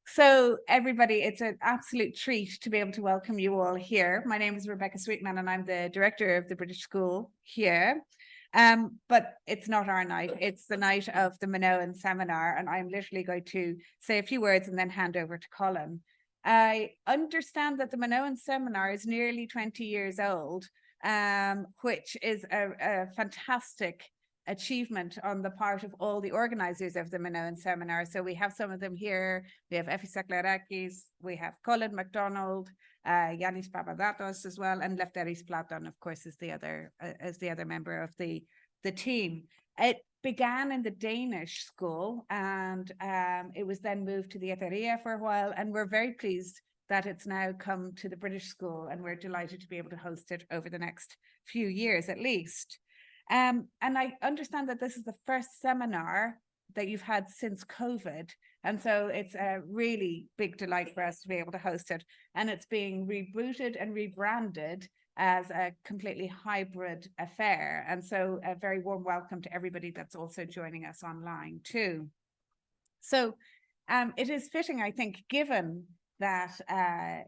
So everybody, it's an absolute treat to be able to welcome you all here. My name is Rebecca Sweetman and I'm the director of the British School here. But it's not our night, it's the night of the Minoan seminar, and I'm literally going to say a few words and then hand over to Colin. I understand that the Minoan seminar is nearly 20 years old, which is a fantastic achievement on the part of all the organizers of the Minoan seminar. So we have some of them here. We have Effie Saklarakis, we have Colin MacDonald, Yanis Papadatos as well, and Lefteris Platon, of course, is the other member of the team. It began in the Danish school, and it was then moved to the IIIA for a while, and we're very pleased that it's now come to the British school, and we're delighted to be able to host it over the next few years at least. And I understand that this is the first seminar that you've had since COVID. And so it's a really big delight for us to be able to host it. And it's being rebooted and rebranded as a completely hybrid affair. And so a very warm welcome to everybody that's also joining us online too. So it is fitting, I think, given that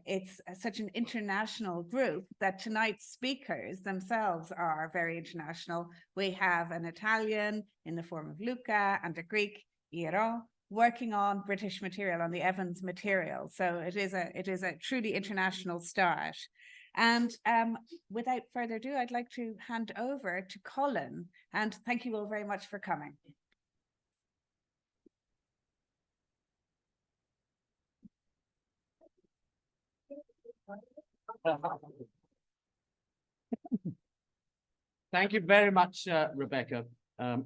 it's such an international group, that tonight's speakers themselves are very international. We have an Italian in the form of Luca and a Greek, Iro, working on British material, on the Evans material. So it is a truly international start. And without further ado, I'd like to hand over to Colin, and thank you all very much for coming. Thank you very much, Rebecca. I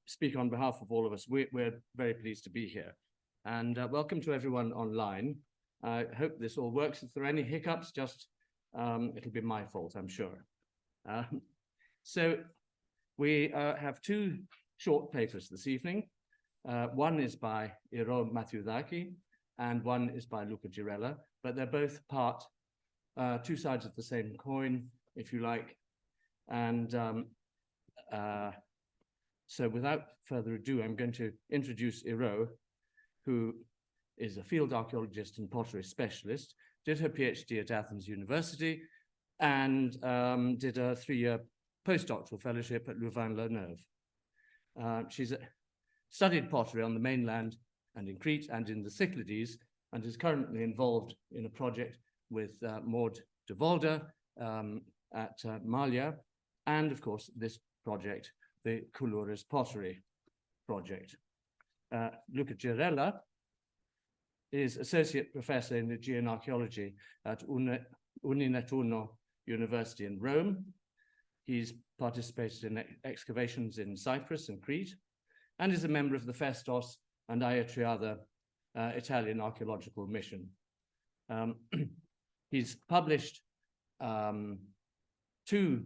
speak on behalf of all of us. We're very pleased to be here. And welcome to everyone online. I hope this all works. If there are any hiccups, just it'll be my fault, I'm sure. So we have two short papers this evening. One is by Iro Mathiudaki and one is by Luca Girella, but they're both two sides of the same coin, if you like. And so without further ado, I'm going to introduce Iro, who is a field archaeologist and pottery specialist, did her PhD at Athens University, and did a 3-year postdoctoral fellowship at Louvain-la-Neuve. She's studied pottery on the mainland and in Crete and in the Cyclades, and is currently involved in a project with Maud de Volder at Malia, and of course this project, the Kouloures Pottery project. Luca Girella is Associate Professor in Aegean Archaeology at Uninettuno University in Rome. He's participated in excavations in Cyprus and Crete, and is a member of the Festos and IIIA Italian archaeological mission. He's published 2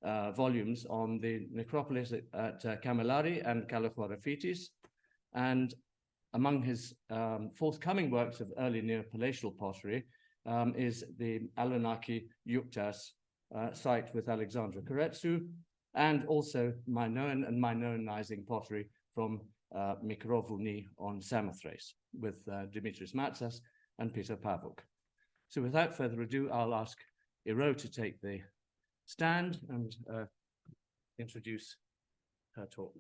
volumes on the necropolis at Camillari and Kallichoraphitis, and among his forthcoming works of early Neopalatial pottery is the Alonaki Yuktas site with Alexandra Koretsu, and also Minoan and Minoanizing pottery from Mikrovouni on Samothrace with Dimitris Matsas and Peter Pavuk. So without further ado, I'll ask Iro to take the stand and introduce her talk.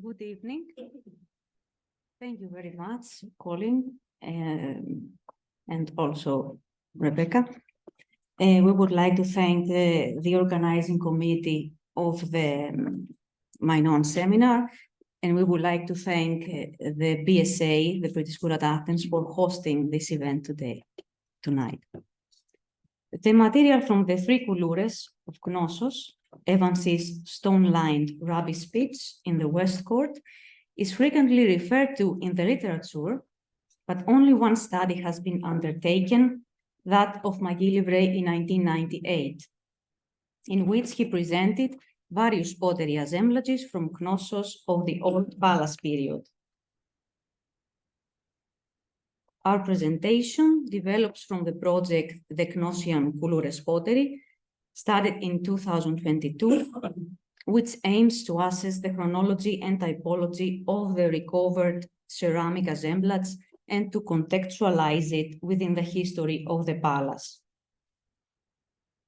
Good evening. Thank you very much, Colin, and also Rebecca. We would like to thank the organizing committee of the Minoan seminar, and we would like to thank the BSA, the British School at Athens, for hosting this event tonight. The material from the 3 Kouloures of Knossos, Evans's stone-lined rubbish pits in the West Court, is frequently referred to in the literature, but only one study has been undertaken, that of MacGillivray in 1998, in which he presented various pottery assemblages from Knossos of the Old Pallas period. Our presentation develops from the project The Knossos Kouloures Pottery, started in 2022, which aims to assess the chronology and typology of the recovered ceramic assemblage and to contextualize it within the history of the palace.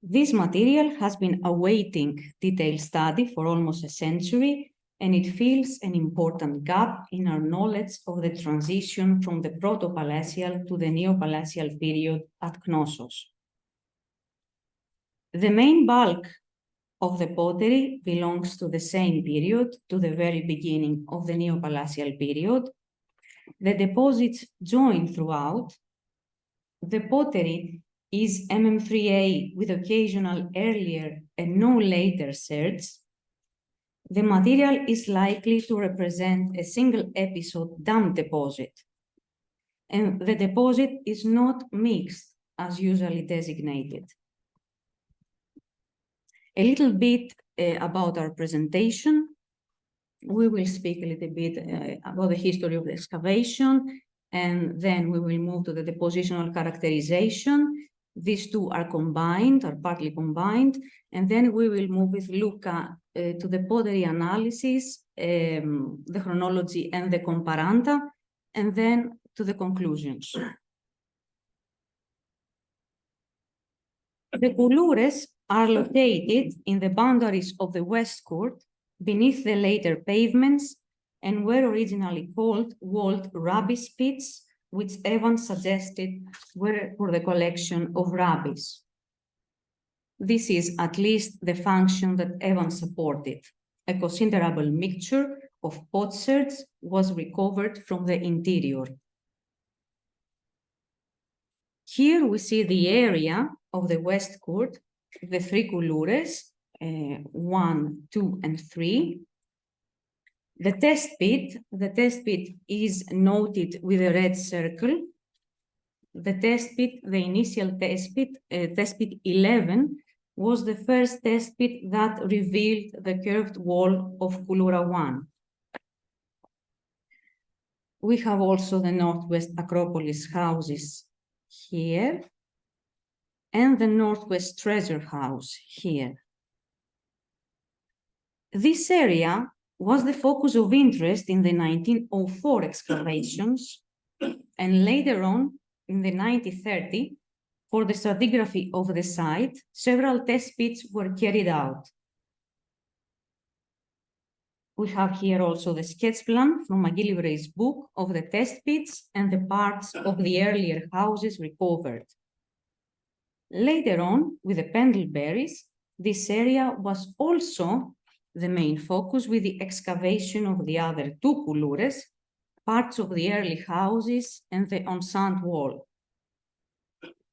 This material has been awaiting detailed study for almost a century, and it fills an important gap in our knowledge of the transition from the proto-palatial to the neo-palatial period at Knossos. The main bulk of the pottery belongs to the same period, to the very beginning of the neo-palatial period. The deposits join throughout. The pottery is MM3A with occasional earlier and no later serts. The material is likely to represent a single episode dam deposit, and the deposit is not mixed as usually designated. A little bit about our presentation. We will speak a little bit about the history of the excavation, and then we will move to the depositional characterization. These two are combined, are partly combined, and then we will move with Luca to the pottery analysis, the chronology and the comparanda, and then to the conclusions. The Kouloures are located in the boundaries of the West Court, beneath the later pavements, and were originally called walled rubbish pits, which Evans suggested were for the collection of rubbish. This is at least the function that Evans supported. A considerable mixture of potsherds was recovered from the interior. Here we see the area of the West Court, the three Kouloures, 1, 2, and 3. The test pit is noted with a red circle. The initial test pit 11, was the first test pit that revealed the curved wall of Kouloura 1. We have also the Northwest Acropolis houses here, and the Northwest Treasure House here. This area was the focus of interest in the 1904 excavations, and later on, in the 1930, for the stratigraphy of the site, several test pits were carried out. We have here also the sketch plan from MacGillivray's book of the test pits and the parts of the earlier houses recovered. Later on, with the Pendleberries, this area was also the main focus with the excavation of the other two Kouloures, parts of the early houses and the enceinte wall.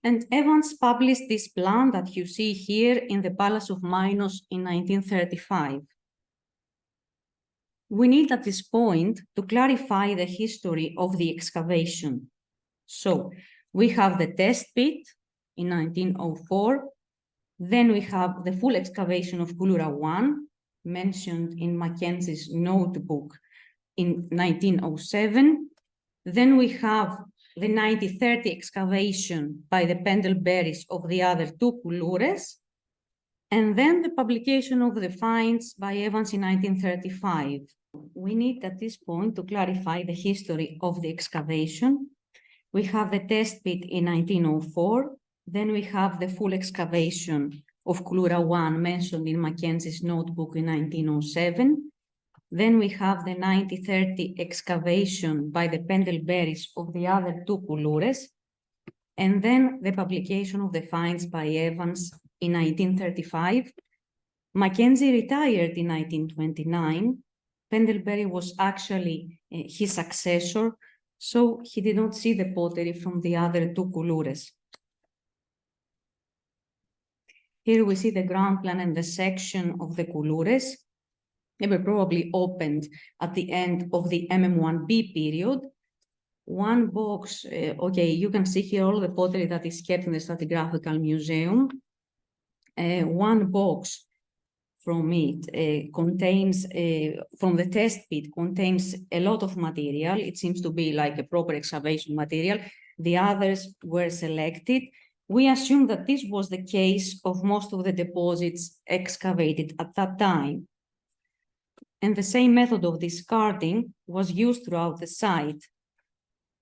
And Evans published this plan that you see here in the Palace of Minos in 1935. We need at this point to clarify the history of the excavation. So we have the test pit in 1904, then we have the full excavation of Kouloura 1, mentioned in Mackenzie's notebook in 1907. Then we have the 1930 excavation by the Pendleberries of the other two Kouloures, and then the publication of the finds by Evans in 1935. We need at this point to clarify the history of the excavation. We have the test pit in 1904, then we have the full excavation of Kouloura 1 mentioned in Mackenzie's notebook in 1907. Then we have the 1930 excavation by the Pendleberries of the other two Kouloures, and then the publication of the finds by Evans in 1935. Mackenzie retired in 1929. Pendleberry was actually his successor, so he did not see the pottery from the other two Kouloures. Here we see the ground plan and the section of the Kouloures. They were probably opened at the end of the MM1B period. One box, okay, you can see here all the pottery that is kept in the Stratigraphical Museum. One box from it contains, from the test pit, contains a lot of material. It seems to be like a proper excavation material. the others were selected. We assume that this was the case of most of the deposits excavated at that time. And the same method of discarding was used throughout the site.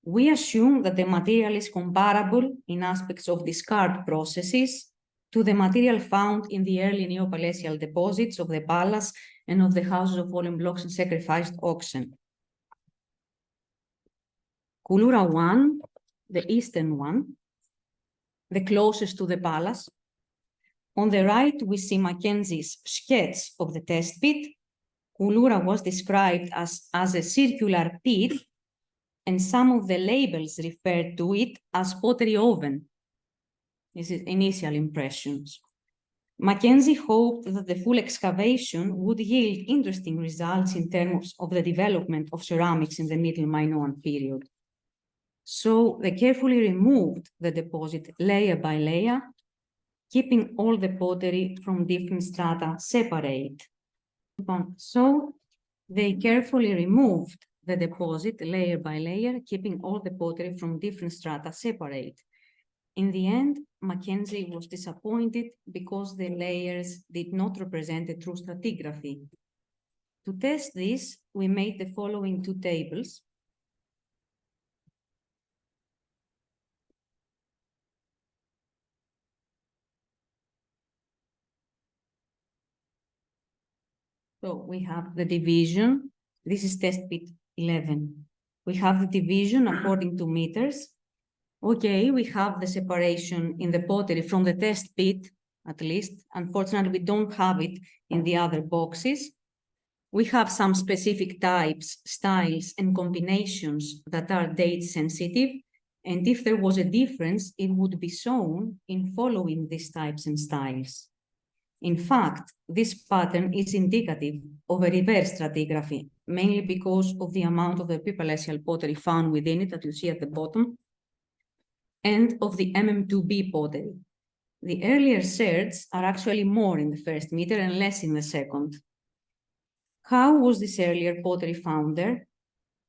We assume that the material is comparable in aspects of discard processes to the material found in the early Neopalatial deposits of the palace and of the houses of fallen blocks and sacrificed oxen. Kouloura 1, the eastern one, the closest to the palace. On the right, we see Mackenzie's sketch of the test pit. Kouloura was described as a circular pit, and some of the labels referred to it as pottery oven. This is initial impressions. Mackenzie hoped that the full excavation would yield interesting results in terms of the development of ceramics in the Middle Minoan period. So they carefully removed the deposit layer by layer, keeping all the pottery from different strata separate. So they carefully removed the deposit layer by layer, keeping all the pottery from different strata separate. In the end, Mackenzie was disappointed because the layers did not represent a true stratigraphy. To test this, we made the following two tables. So we have the division. This is test pit 11. We have the division according to meters. Okay, we have the separation in the pottery from the test pit, at least. Unfortunately, we don't have it in the other boxes. We have some specific types, styles, and combinations that are date sensitive. And if there was a difference, it would be shown in following these types and styles. In fact, this pattern is indicative of a reverse stratigraphy, mainly because of the amount of the epipalacial pottery found within it that you see at the bottom, and of the MM2B pottery. The earlier sherds are actually more in the first meter and less in the second. How was this earlier pottery found there?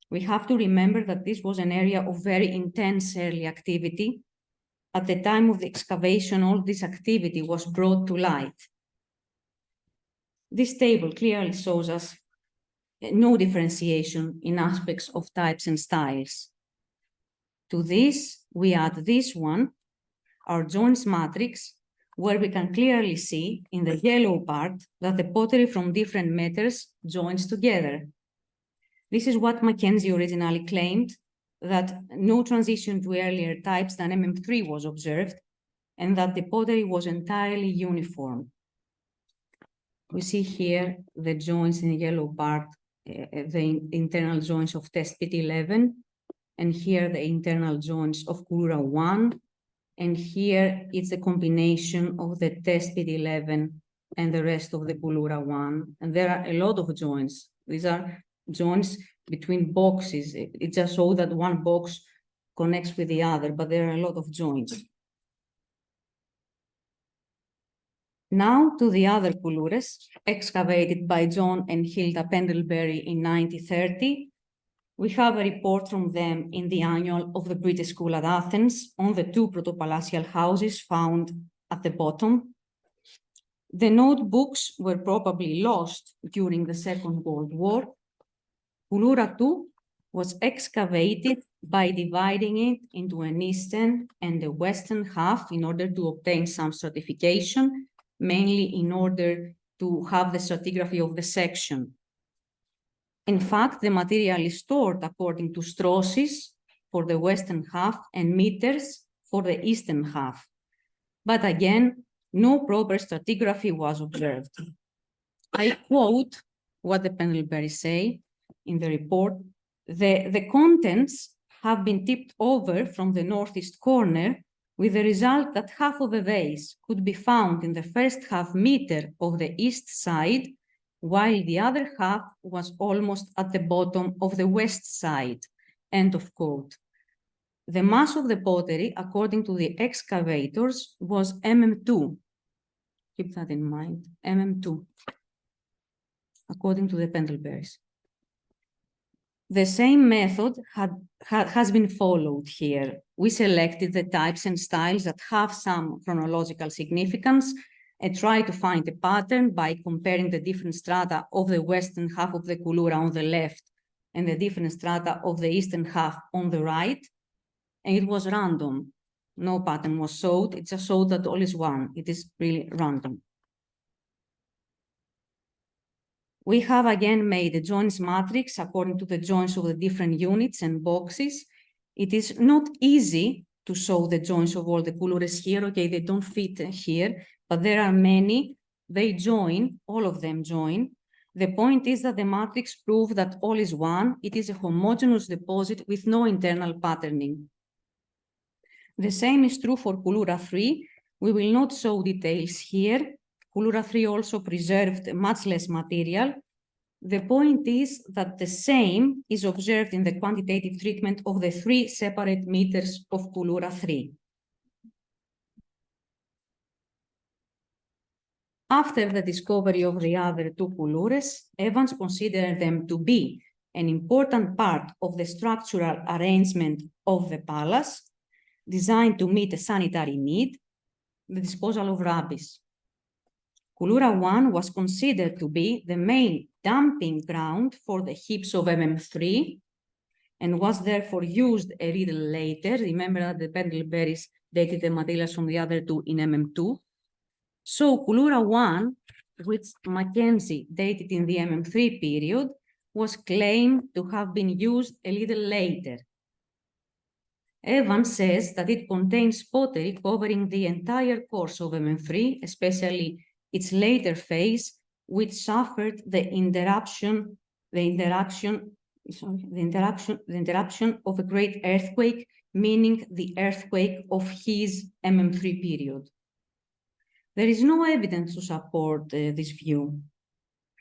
We have to remember that this was an area of very intense early activity. At the time of the excavation, all this activity was brought to light. This table clearly shows us no differentiation in aspects of types and styles. To this, we add this one, our joints matrix, where we can clearly see in the yellow part that the pottery from different metals joins together. This is what Mackenzie originally claimed, that no transition to earlier types than MM3 was observed, and that the pottery was entirely uniform. We see here the joints in the yellow part, the internal joints of test pit 11, and here the internal joints of Kouloura 1, and here it's a combination of the test pit 11 and the rest of the Kouloura 1. And there are a lot of joints. These are joints between boxes. It just shows that one box connects with the other, but there are a lot of joints. Now to the other Kouloures, excavated by John and Hilda Pendlebury in 1930. We have a report from them in the annual of the British School at Athens on the two protopalacial houses found at the bottom. The notebooks were probably lost during the Second World War. Kouloura 2 was excavated by dividing it into an eastern and a western half in order to obtain some stratification, mainly in order to have the stratigraphy of the section. In fact, the material is stored according to strosses for the western half and meters for the eastern half. But again, no proper stratigraphy was observed. I quote what the Pendlebury say in the report. The contents have been tipped over from the northeast corner, with the result that half of the vase could be found in the first half meter of the east side, while the other half was almost at the bottom of the west side. End of quote. The mass of the pottery, according to the excavators, was MM2. Keep that in mind, MM2, according to the Pendleburys. The same method has been followed here. We selected the types and styles that have some chronological significance and try to find a pattern by comparing the different strata of the western half of the Kouloura on the left and the different strata of the eastern half on the right. And it was random. No pattern was sought. It just showed that all is one. It is really random. We have again made a joins matrix according to the joins of the different units and boxes. It is not easy to show the joins of all the Kouloures here. Okay, they don't fit here, but there are many. They join, all of them join. The point is that the matrix proves that all is one. It is a homogeneous deposit with no internal patterning. The same is true for Kouloura 3. We will not show details here. Kouloura 3 also preserved much less material. The point is that the same is observed in the quantitative treatment of the 3 separate meters of Kouloura 3. After the discovery of the other 2 Kouloures, Evans considered them to be an important part of the structural arrangement of the palace, designed to meet a sanitary need, the disposal of rubbish. Kouloura 1 was considered to be the main dumping ground for the heaps of MM3 and was therefore used a little later. Remember that the Pendleberries dated the materials from the other 2 in MM2. So Kouloura 1, which Mackenzie dated in the MM3 period, was claimed to have been used a little later. Evans says that it contains pottery covering the entire course of MM3, especially its later phase, which suffered the interruption of a great earthquake, meaning the earthquake of his MM3 period. There is no evidence to support this view.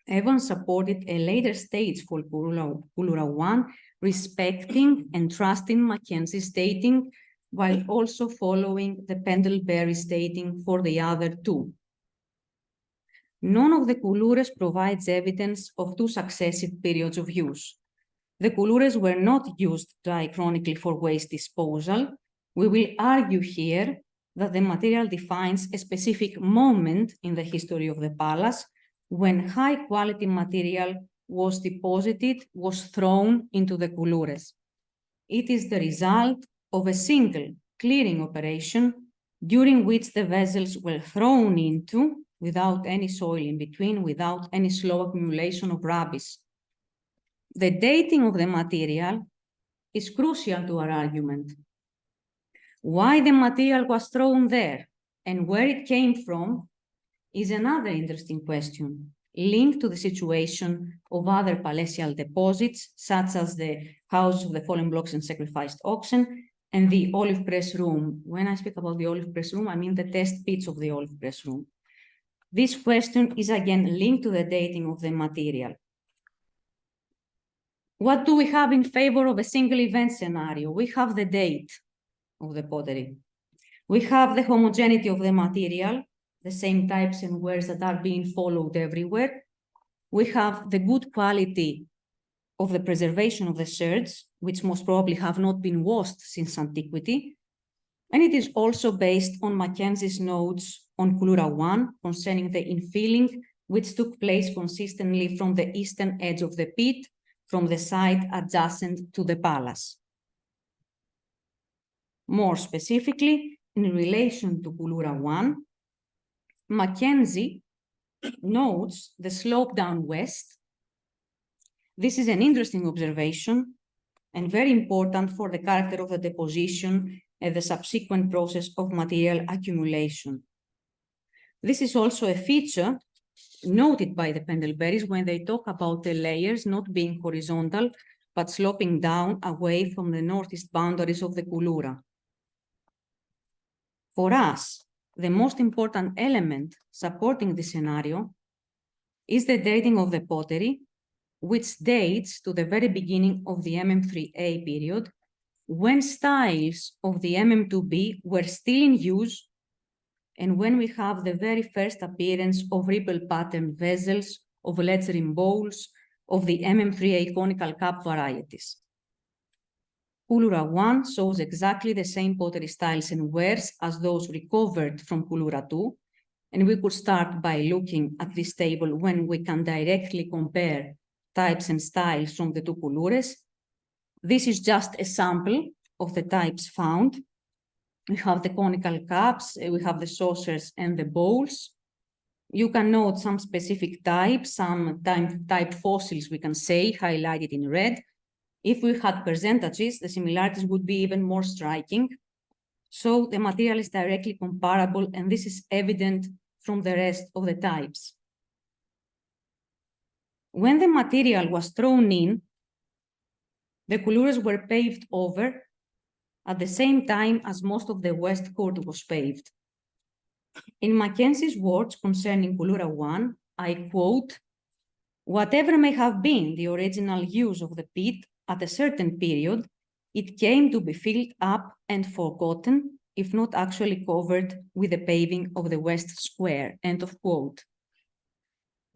Evans supported a later stage for Kouloura 1, respecting and trusting Mackenzie's dating, while also following the Pendleberry dating for the other 2. None of the Kouloures provides evidence of 2 successive periods of use. The Kouloures were not used diachronically for waste disposal. We will argue here that the material defines a specific moment in the history of the palace when high-quality material was deposited, was thrown into the Kouloures. It is the result of a single clearing operation during which the vessels were thrown into without any soil in between, without any slow accumulation of rubbish. The dating of the material is crucial to our argument. Why the material was thrown there and where it came from is another interesting question, linked to the situation of other palatial deposits, such as the House of the Fallen Blocks and Sacrificed Oxen and the olive press room. When I speak about the olive press room, I mean the test pits of the olive press room. This question is again linked to the dating of the material. What do we have in favor of a single event scenario? We have the date of the pottery. We have the homogeneity of the material, the same types and wears that are being followed everywhere. We have the good quality of the preservation of the sherds, which most probably have not been washed since antiquity. And it is also based on Mackenzie's notes on Kouloura 1 concerning the infilling, which took place consistently from the eastern edge of the pit, from the side adjacent to the palace. More specifically, in relation to Kouloura 1, Mackenzie notes the slope down west. This is an interesting observation and very important for the character of the deposition and the subsequent process of material accumulation. This is also a feature noted by the Pendleberries when they talk about the layers not being horizontal, but sloping down away from the northeast boundaries of the Kouloura. For us, the most important element supporting this scenario is the dating of the pottery, which dates to the very beginning of the MM3A period, when styles of the MM2B were still in use, and when we have the very first appearance of ripple pattern vessels, of lead rim bowls, of the MM3A conical cup varieties. Kouloures 1 shows exactly the same pottery styles and wares as those recovered from Kouloures 2, and we could start by looking at this table when we can directly compare types and styles from the two Kouloures. This is just a sample of the types found. We have the conical cups, we have the saucers and the bowls. You can note some specific types, some type fossils, we can say, highlighted in red. If we had percentages, the similarities would be even more striking. So the material is directly comparable, and this is evident from the rest of the types. When the material was thrown in, the Kouloures were paved over at the same time as most of the West Court was paved. In Mackenzie's words concerning Kouloures 1, I quote, "Whatever may have been the original use of the pit at a certain period, it came to be filled up and forgotten, if not actually covered with the paving of the West Square," end of quote.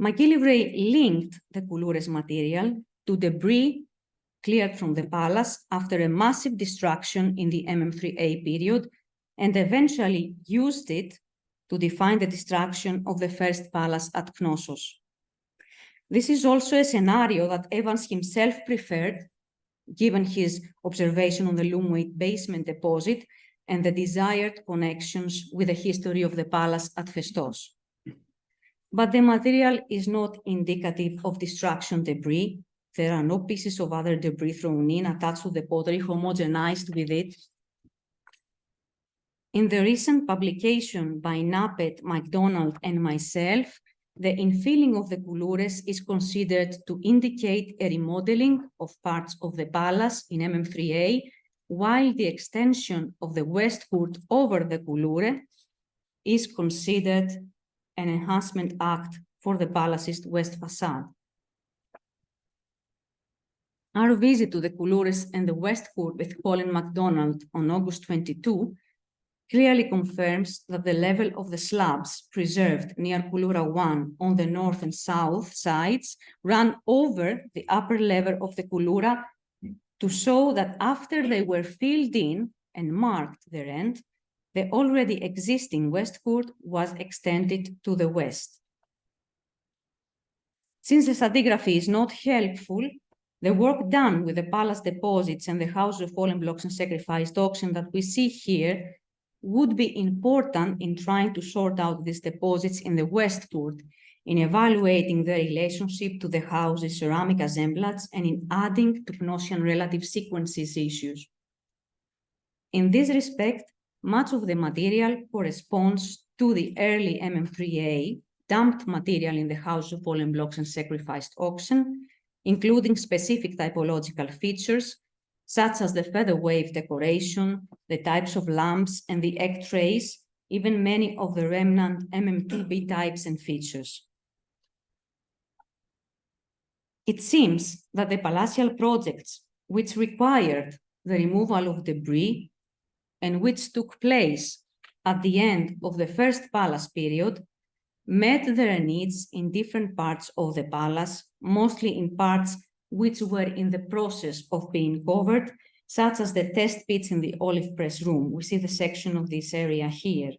MacGillivray linked the Kouloures material to debris cleared from the palace after a massive destruction in the MM3A period, and eventually used it to define the destruction of the first palace at Knossos. This is also a scenario that Evans himself preferred, given his observation on the loom-weight basement deposit and the desired connections with the history of the palace at Festos. But the material is not indicative of destruction debris. There are no pieces of other debris thrown in, attached to the pottery, homogenized with it. In the recent publication by Nappet, MacDonald, and myself, the infilling of the Kouloures is considered to indicate a remodeling of parts of the palace in MM3A, while the extension of the West Court over the Kouloures is considered an enhancement act for the palace's west facade. Our visit to the Kouloures and the West Court with Colin MacDonald on August 22 clearly confirms that the level of the slabs preserved near Kouloures 1 on the north and south sides ran over the upper level of the Kouloures to show that after they were filled in and marked their end, the already existing West Court was extended to the west. Since the stratigraphy is not helpful, the work done with the palace deposits and the House of Fallen Blocks and Sacrificed Oxen that we see here would be important in trying to sort out these deposits in the West Court, in evaluating their relationship to the house's ceramic assemblage, and in adding to Knossian relative sequences issues. In this respect, much of the material corresponds to the early MM3A dumped material in the House of Fallen Blocks and Sacrificed Oxen, including specific typological features, such as the feather wave decoration, the types of lamps, and the egg trays, even many of the remnant MM2B types and features. It seems that the palatial projects, which required the removal of debris and which took place at the end of the first palace period, met their needs in different parts of the palace, mostly in parts which were in the process of being covered, such as the test pits in the olive press room. We see the section of this area here.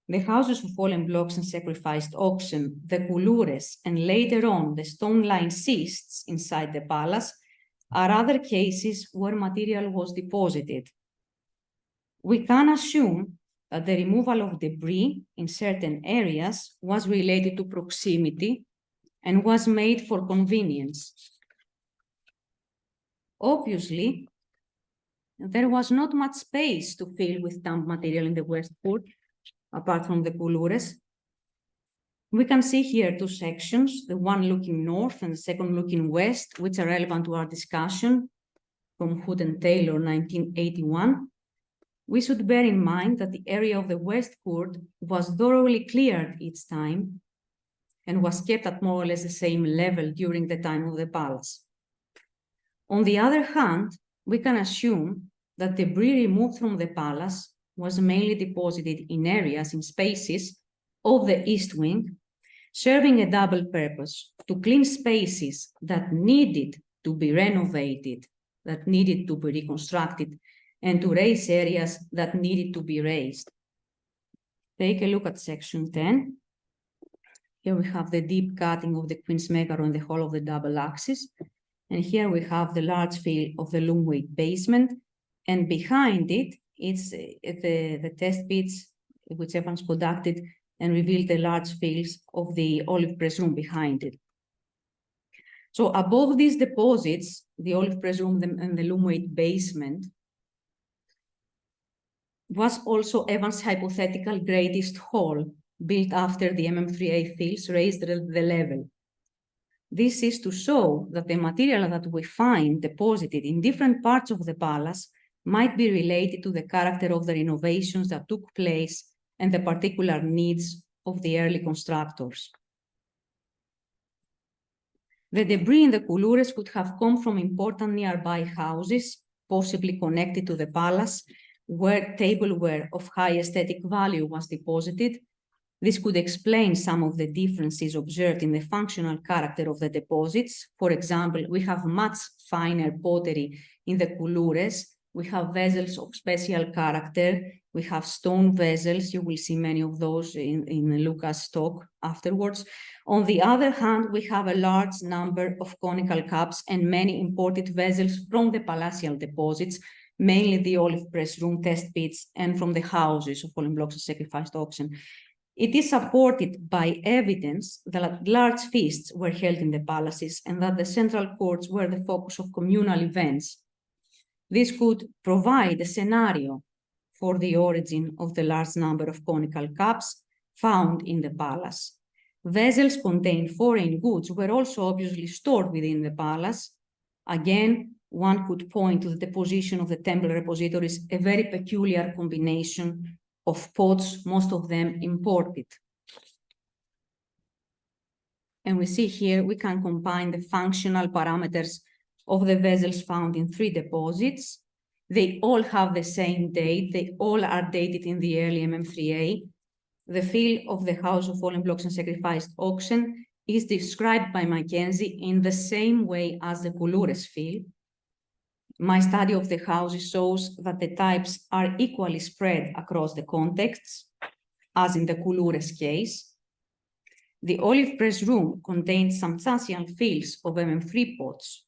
The houses of fallen blocks and sacrificed oxen, the Kouloures, and later on the stone-lined cists inside the palace are other cases where material was deposited. We can assume that the removal of debris in certain areas was related to proximity and was made for convenience. Obviously, there was not much space to fill with damp material in the West Court, apart from the Kouloures. We can see here two sections, the one looking north and the second looking west, which are relevant to our discussion from Hood and Taylor, 1981. We should bear in mind that the area of the West Court was thoroughly cleared each time and was kept at more or less the same level during the time of the palace. On the other hand, we can assume that debris removed from the palace was mainly deposited in areas, in spaces of the East Wing, serving a double purpose. to clean spaces that needed to be renovated, that needed to be reconstructed, and to raise areas that needed to be raised. Take a look at section 10. Here we have the deep cutting of the Queen's Maker on the whole of the double axis. And here we have the large fill of the loom weight basement. And behind it, it's the test pits which Evans conducted and revealed the large fills of the olive press room behind it. So above these deposits, the olive press room and the loom weight basement, was also Evans' hypothetical greatest hall, built after the MM3A fills raised the level. This is to show that the material that we find deposited in different parts of the palace might be related to the character of the renovations that took place and the particular needs of the early constructors. The debris in the Kouloures could have come from important nearby houses, possibly connected to the palace, where tableware of high aesthetic value was deposited. This could explain some of the differences observed in the functional character of the deposits. For example, we have much finer pottery in the Kouloures. We have vessels of special character. We have stone vessels. You will see many of those in Luca's talk afterwards. On the other hand, we have a large number of conical cups and many imported vessels from the palatial deposits, mainly the olive press room, test pits, and from the houses of fallen blocks and sacrificed oxen. It is supported by evidence that large feasts were held in the palaces and that the central courts were the focus of communal events. This could provide a scenario for the origin of the large number of conical cups found in the palace. Vessels containing foreign goods were also obviously stored within the palace. Again, one could point to the deposition of the temple repositories, a very peculiar combination of pots, most of them imported. And we see here, we can combine the functional parameters of the vessels found in 3 deposits. They all have the same date. They all are dated in the early MM3A. The fill of the House of Fallen Blocks and Sacrificed Oxen is described by Mackenzie in the same way as the Kouloures fill. My study of the houses shows that the types are equally spread across the contexts, as in the Kouloures case. The olive press room contains substantial fills of MM3 pots.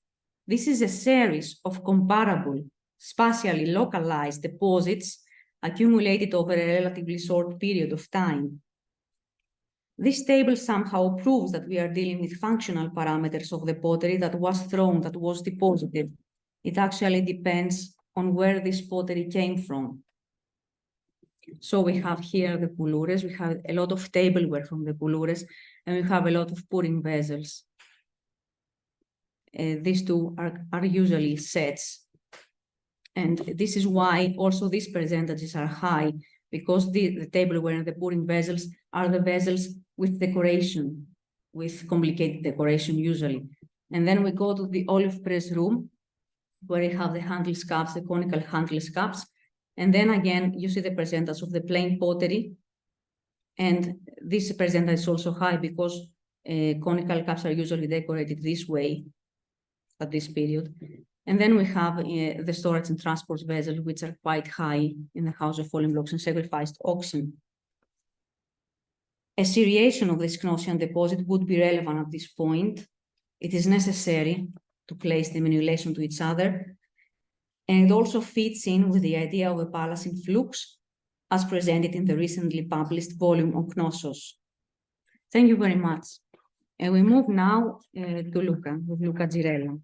This is a series of comparable, spatially localized deposits accumulated over a relatively short period of time. This table somehow proves that we are dealing with functional parameters of the pottery that was thrown, that was deposited. It actually depends on where this pottery came from. So we have here the Kouloures, we have a lot of tableware from the Kouloures, and we have a lot of pouring vessels. These two are usually sets. And this is why also these percentages are high, because the tableware and the pouring vessels are the vessels with decoration, with complicated decoration usually. And then we go to the olive press room, where you have the handless cups, the conical handless cups. And then again, you see the percentage of the plain pottery. And this percentage is also high because conical cups are usually decorated this way at this period. And then we have the storage and transport vessels, which are quite high in the House of Fallen Blocks and Sacrificed Oxen. A seriation of this Knossian deposit would be relevant at this point. It is necessary to place them in relation to each other. And it also fits in with the idea of a palace in flux, as presented in the recently published volume on Knossos. Thank you very much. And we move now to Luca, with Luca Girella.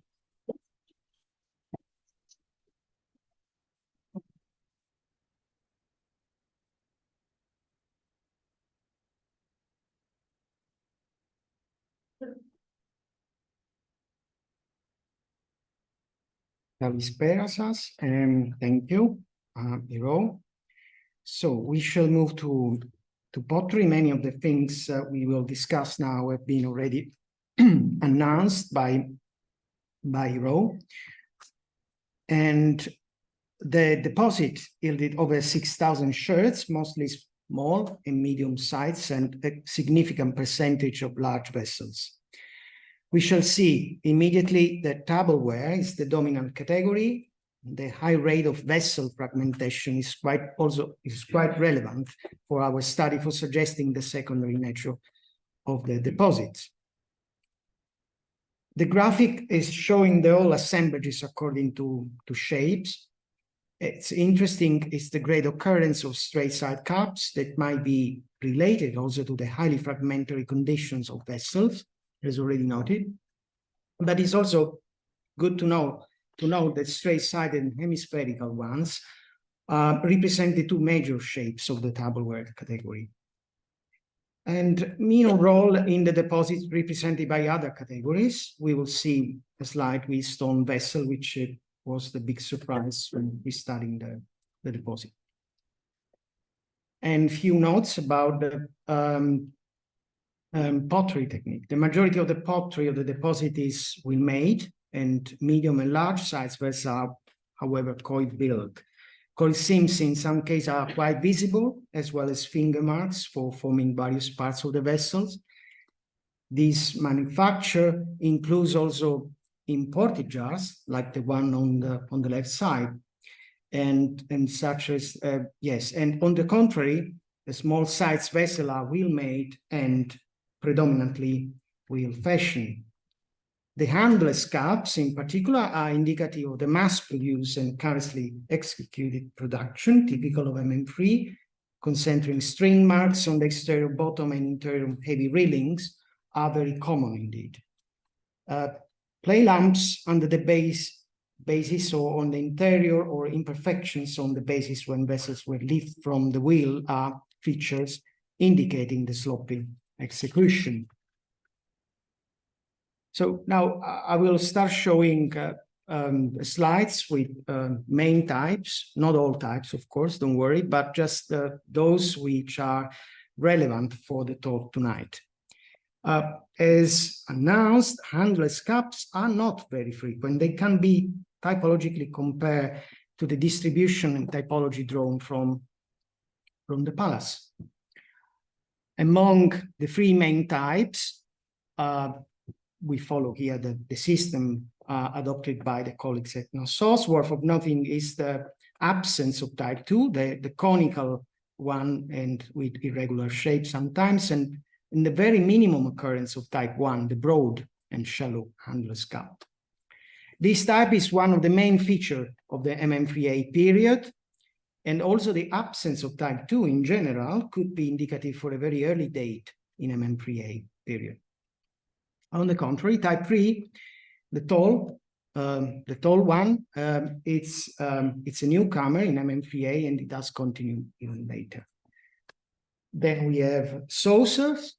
Kalispera σας, thank you, Iro. So we shall move to pottery. Many of the things we will discuss now have been already announced by Iro. And the deposit yielded over 6,000 shirts, mostly small and medium size, and a significant percentage of large vessels. We shall see immediately that tableware is the dominant category. The high rate of vessel fragmentation is quite relevant for our study for suggesting the secondary nature of the deposits. The graphic is showing the whole assemblages according to shapes. It's interesting is the great occurrence of straight side caps that might be related also to the highly fragmentary conditions of vessels, as already noted. But it's also good to know that straight-sided and hemispherical ones represent the two major shapes of the tableware category. And minor role in the deposits represented by other categories. We will see a slide with stone vessel, which was the big surprise when we studied the deposit. And few notes about the pottery technique. The majority of the pottery of the deposit is wheel-made, and medium and large size vessels are, however, coil-built. Coil seams in some cases are quite visible, as well as finger marks for forming various parts of the vessels. This manufacture includes also imported jars, like the one on the left side, and such as yes. And on the contrary, the small size vessels are wheel-made and predominantly wheel-fashioned. The handless caps, in particular, are indicative of the mass-produced and currently executed production, typical of MM3, concentric string marks on the exterior bottom and interior heavy railings are very common indeed. Play lamps under the basis or on the interior, or imperfections on the basis when vessels were lifted from the wheel are features indicating the sloppy execution. So now I will start showing slides with main types, not all types, of course, don't worry, but just those which are relevant for the talk tonight. As announced, handless caps are not very frequent. They can be typologically compared to the distribution and typology drawn from the palace. Among the three main types, we follow here the system adopted by the colleagues at Knossos. Worth of noting is the absence of type 2, the conical one and with irregular shape sometimes, and in the very minimum occurrence of type 1, the broad and shallow handless cap. This type is one of the main features of the MM3A period, and also the absence of type 2 in general could be indicative for a very early date in MM3A period. On the contrary, type 3, the tall one, it's a newcomer in MM3A, and it does continue even later. Then we have saucers.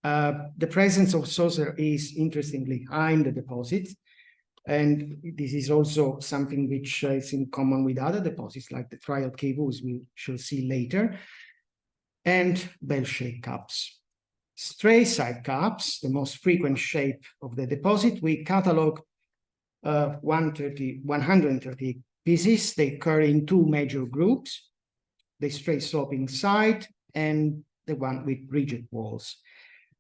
The presence of saucer is interestingly high in the deposit, and this is also something which is in common with other deposits like the trial cables we shall see later, and bell-shaped cups. Straight side cups, the most frequent shape of the deposit, we catalog 130 pieces. They occur in two major groups, the straight sloping side and the one with rigid walls.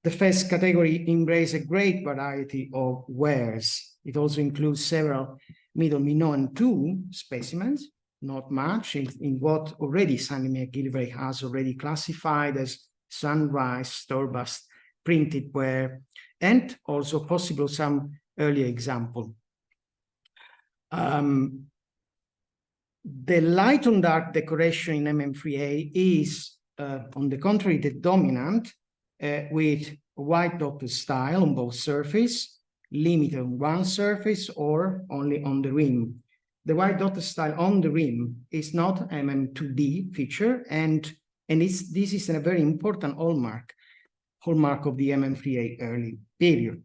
The first category embraces a great variety of wares. It also includes several middle Minoan 2 specimens, not much in what already Sandy MacGillivray has already classified as sunrise, store-bust, printed ware, and also possible some earlier example. The light on dark decoration in MM3A is, on the contrary, the dominant, with white dotted style on both surfaces, limited on one surface or only on the rim. The white dotted style on the rim is not MM2B feature, and this is a very important hallmark of the MM3A early period.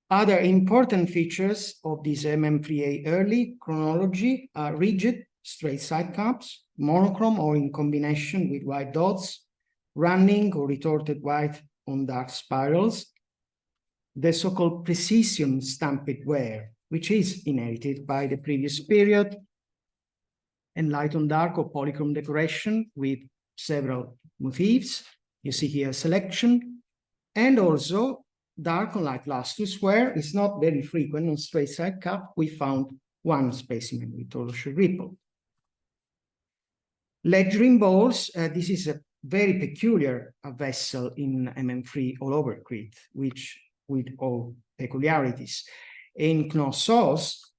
Other important features of this MM3A early chronology are rigid straight side cups, monochrome or in combination with white dots, running or retorted white on dark spirals, the so-called precision stamped ware, which is inherited by the previous period, and light on dark or polychrome decoration with several motifs. You see here a selection, and also dark on light lustrous ware is not very frequent on straight side cup. We found one specimen with tortoise ripple. Ledgering bowls, this is a very peculiar vessel in MM3 all over Crete, which with all peculiarities. In Knossos,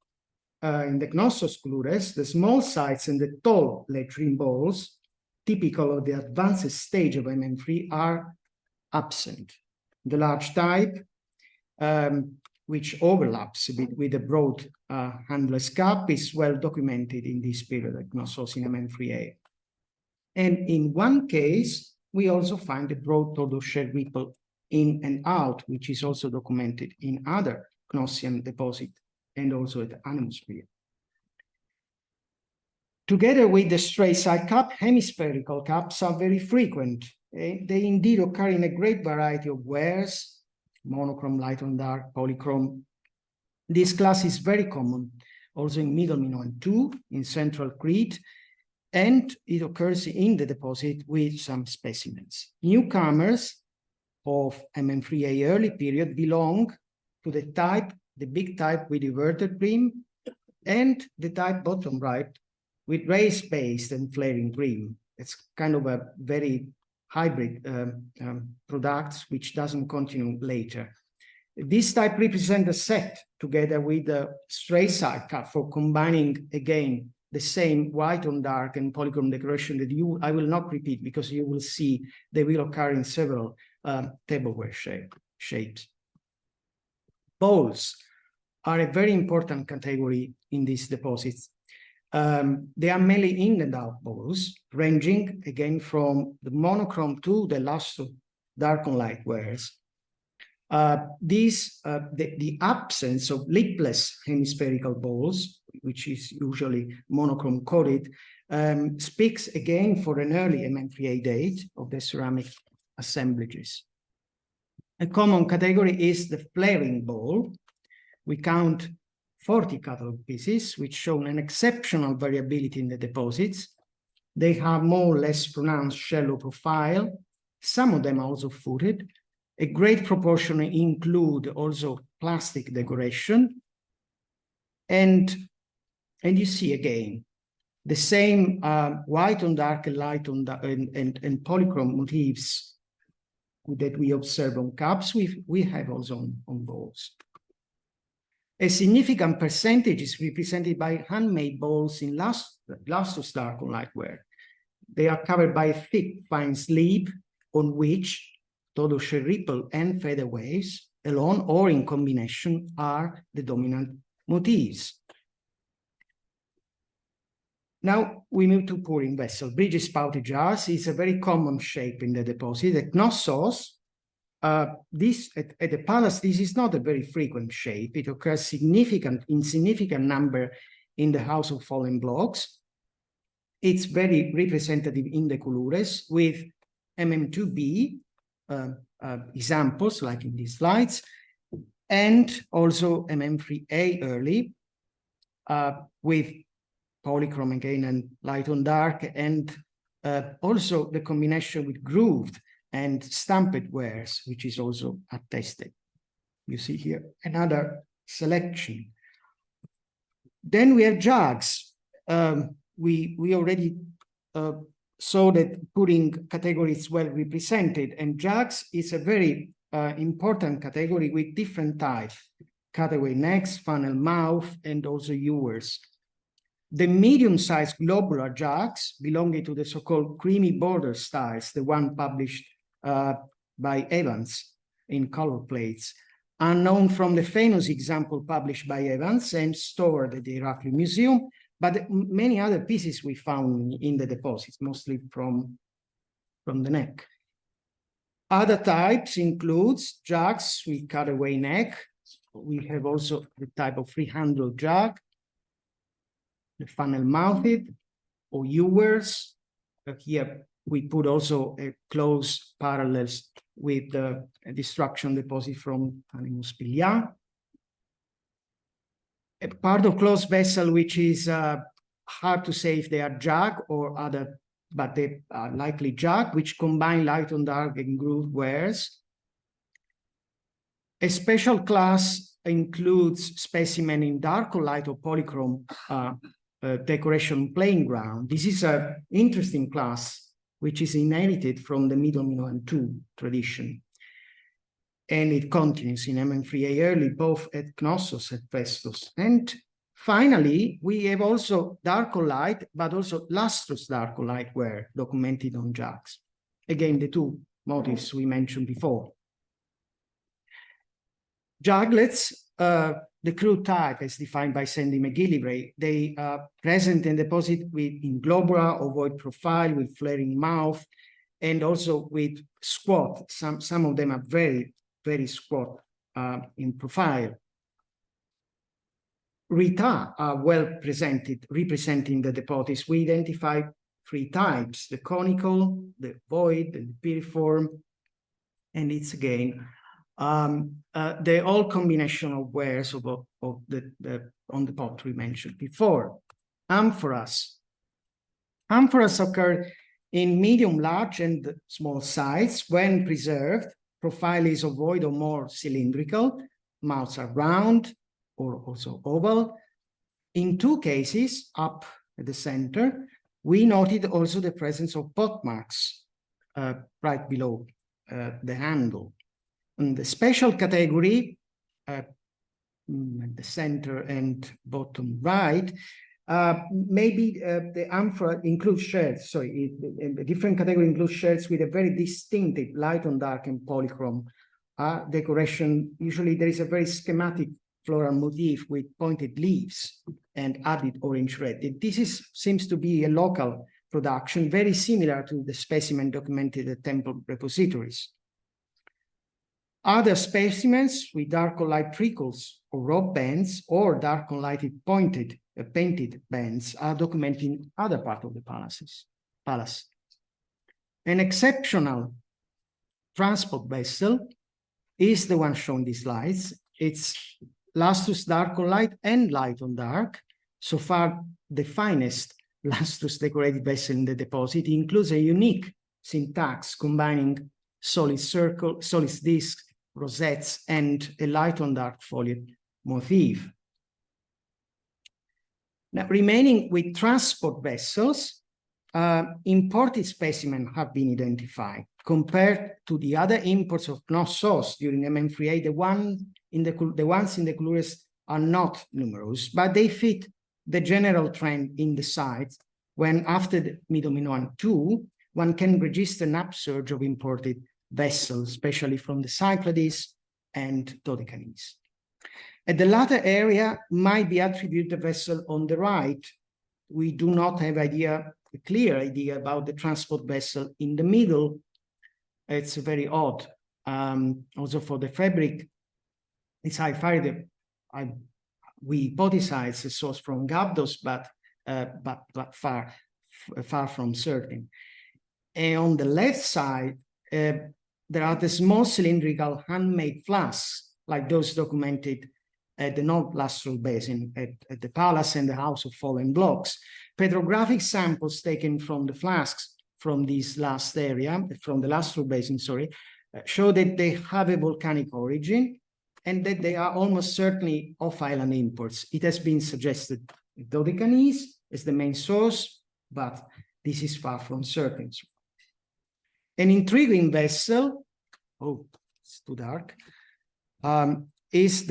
in the Knossos Kouloures, the small sides and the tall ledgering bowls, typical of the advanced stage of MM3, are absent. The large type, which overlaps a bit with the broad handless cup, is well documented in this period at Knossos in MM3A. And in one case, we also find the broad tortoise ripple in and out, which is also documented in other Knossian deposit and also at the Animus period. Together with the straight side cup, hemispherical cups are very frequent. They indeed occur in a great variety of wares, monochrome, light on dark, polychrome. This class is very common also in Middle Minoan II, in central Crete, and it occurs in the deposit with some specimens. Newcomers of MM3A early period belong to the type, the big type with inverted brim, and the type bottom right with raised base and flaring brim. It's kind of a very hybrid product which doesn't continue later. This type represents a set together with the straight side cup for combining again the same white on dark and polychrome decoration that I will not repeat because you will see they will occur in several tableware shapes. Bowls are a very important category in these deposits. They are mainly in and out bowls, ranging again from the monochrome to the luster dark on light wares. The absence of lipless hemispherical bowls, which is usually monochrome coated, speaks again for an early MM3A date of the ceramic assemblages. A common category is the flaring bowl. We count 40 catalog pieces, which show an exceptional variability in the deposits. They have more or less pronounced shallow profile. Some of them are also footed. A great proportion include also plastic decoration. And you see again, the same white on dark and light on dark and polychrome motifs that we observe on cups, we have also on bowls. A significant percentage is represented by handmade bowls in lustrous dark on light ware. They are covered by a thick, fine sleeve on which tortoise ripple and feather waves, alone or in combination, are the dominant motifs. Now we move to pouring vessel. Bridge spouted jars is a very common shape in the deposit. At Knossos, at the palace, this is not a very frequent shape. It occurs in significant number in the House of Fallen Blocks. It's very representative in the Kouloures with MM2B examples like in these slides, and also MM3A early with polychrome again and light on dark, and also the combination with grooved and stamped wares, which is also attested. You see here another selection. Then we have jugs. We already saw that pudding category is well represented, and jugs is a very important category with different types: cutaway necks, funnel mouth, and also ewers. The medium-sized globular jugs belonging to the so-called creamy border styles, the one published by Evans in color plates, are known from the famous example published by Evans and stored at the Heraklion Museum, but many other pieces we found in the deposits, mostly from the neck. Other types includes jugs with cutaway neck. We have also the type of free-handled jug, the funnel-mouthed, or ewers. Here we put also a close parallels with the destruction deposit from Animus Pilia. A part of closed vessel, which is hard to say if they are jug or other, but they are likely jug, which combine light on dark and grooved wares. A special class includes specimen in dark or light or polychrome decoration playing ground. This is an interesting class which is inherited from the Middle Minoan II tradition. And it continues in MM3A early, both at Knossos and Festus. And finally, we have also dark or light, but also lustrous dark or light ware documented on jugs. Again, the two motifs we mentioned before. Juglets, the crude type as defined by Sandy MacGillivray, they are present in deposit in globular ovoid profile with flaring mouth and also with squat. Some of them are very, very squat in profile. Rita are well presented, representing the deposits. We identify three types: the conical, the void, and the piriform, and it's again the all combination of wares on the pottery mentioned before. Amphoras. Amphoras occur in medium, large, and small size. When preserved, profile is ovoid or more cylindrical. Mouths are round or also oval. In two cases, up at the center, we noted also the presence of pot marks right below the handle. In the special category, at the center and bottom right, maybe the amphora includes shirts. Sorry, a different category includes shirts with a very distinctive light on dark and polychrome decoration. Usually there is a very schematic floral motif with pointed leaves and added orange red. Seems to be a local production, very similar to the specimen documented at temple repositories. Other specimens with dark or light trickles or rope bands or dark or lighted painted bands are documented in other parts of the palace. An exceptional transport vessel is the one shown in these slides. It's lustrous dark on light and light on dark. So far, the finest lustrous decorated vessel in the deposit. It includes a unique syntax combining solid circle, solid disc, rosettes, and a light on dark foliate motif. Now, remaining with transport vessels, imported specimens have been identified. Compared to the other imports of Knossos during MM3A, the ones in the Kouloures are not numerous, but they fit the general trend in the site when after the Middle Minoan II, one can register an upsurge of imported vessels, especially from the Cyclades and Dodecanese. At the latter area might be attributed the vessel on the right. We do not have a clear idea about the transport vessel in the middle. It's very odd. Also for the fabric, it's we hypothesize a source from Gavdos, but far from certain. And on the left side, there are the small cylindrical handmade flasks, like those documented at the North Lustral Basin at the Palace and the House of Fallen Blocks. Petrographic samples taken from the flasks from this last area, from the Lustral Basin, sorry, show that they have a volcanic origin and that they are almost certainly off-island imports. It has been suggested Dodecanese is the main source, but this is far from certain. An intriguing vessel, oh, it's too dark, is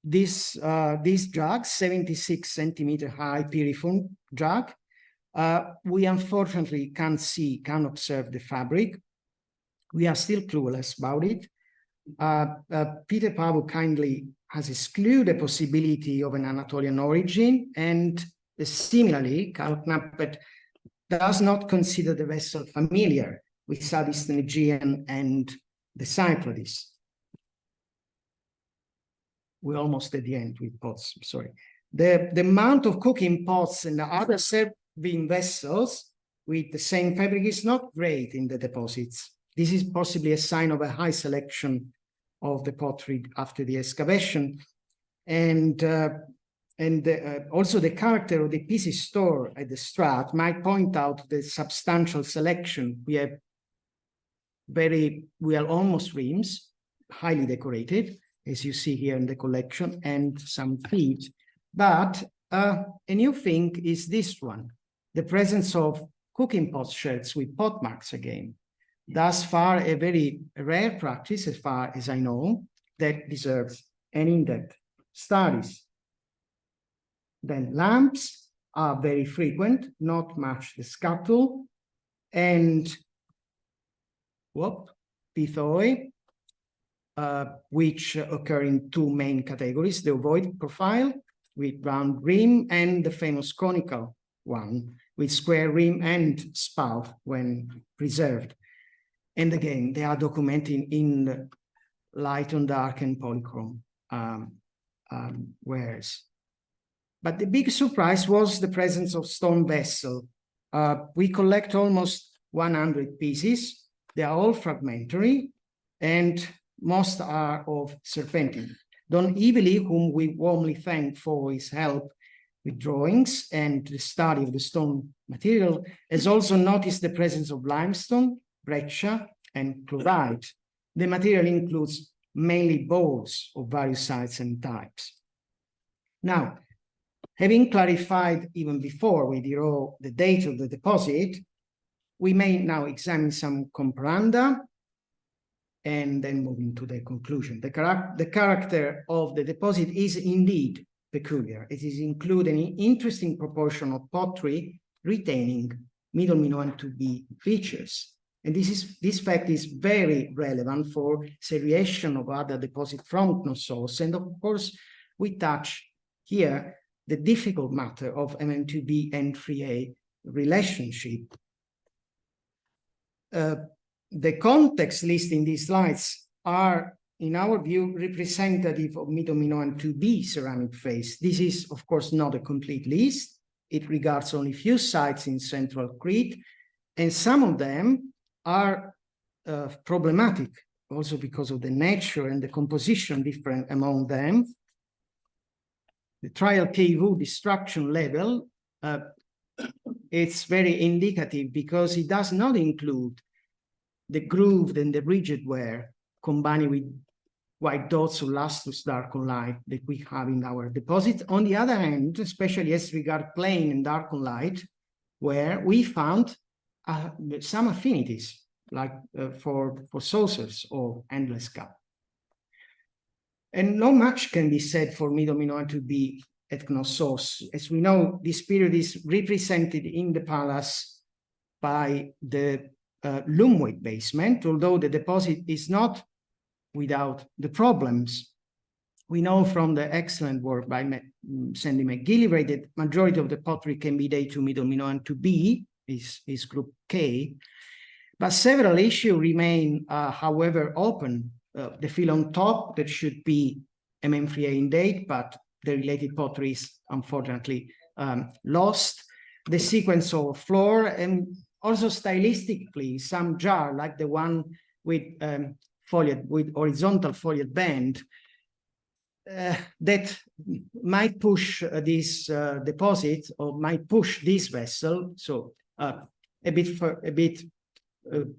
this jug, 76 centimeter high piriform jug. We unfortunately can't observe the fabric. We are still clueless about it. Peter Pavu kindly has excluded the possibility of an Anatolian origin, and similarly, Karl Knappert does not consider the vessel familiar with Southeastern Aegean and the Cyclades. We're almost at the end with pots, sorry. The amount of cooking pots and other serving vessels with the same fabric is not great in the deposits. This is possibly a sign of a high selection of the pottery after the excavation. And also the character of the pieces stored at the Strat might point out the substantial selection. We have almost reams, highly decorated, as you see here in the collection, and some feet. But a new thing is this one, the presence of cooking pot shells with pot marks again. Thus far, a very rare practice, as far as I know, that deserves an in-depth studies. Then lamps are very frequent, not much the scuttle, and pithoi, which occur in two main categories, the ovoid profile with round rim and the famous conical one with square rim and spout when preserved. And again, they are documented in the light on dark and polychrome wares. But the big surprise was the presence of stone vessel. We collect almost 100 pieces. They are all fragmentary and most are of serpentine. Don Iveli, whom we warmly thank for his help with drawings and the study of the stone material, has also noticed the presence of limestone, breccia, and chlorite. The material includes mainly bowls of various sizes and types. Now, having clarified even before with the date of the deposit, we may now examine some comparanda and then move into the conclusion. The character of the deposit is indeed peculiar. It is including an interesting proportion of pottery retaining middle Minoan 2B features. And this fact is very relevant for seriation of other deposits from Knossos. And of course, we touch here the difficult matter of MM2B and 3A relationship. The context listed in these slides are, in our view, representative of middle Minoan 2B ceramic phase. This is, of course, not a complete list. It regards only few sites in central Crete, and some of them are problematic, also because of the nature and the composition different among them. The trial KV destruction level, it's very indicative because it does not include the grooved and the rigid wear combined with white dots or lustrous dark on light that we have in our deposit. On the other hand, especially as regard plain and dark on light, where we found some affinities, like for saucers or endless cup. And not much can be said for middle Minoan 2B at Knossos. As we know, this period is represented in the palace by the loom-weight basement, although the deposit is not without the problems. We know from the excellent work by Sandy MacGillivray that majority of the pottery can be dated to middle Minoan 2B, is group K, but several issues remain, however, open. The fill on top that should be MM3A in date, but the related pottery is unfortunately lost. The sequence of floor, and also stylistically, some jar like the one with horizontal foliate band that might push this deposit or might push this vessel, so a bit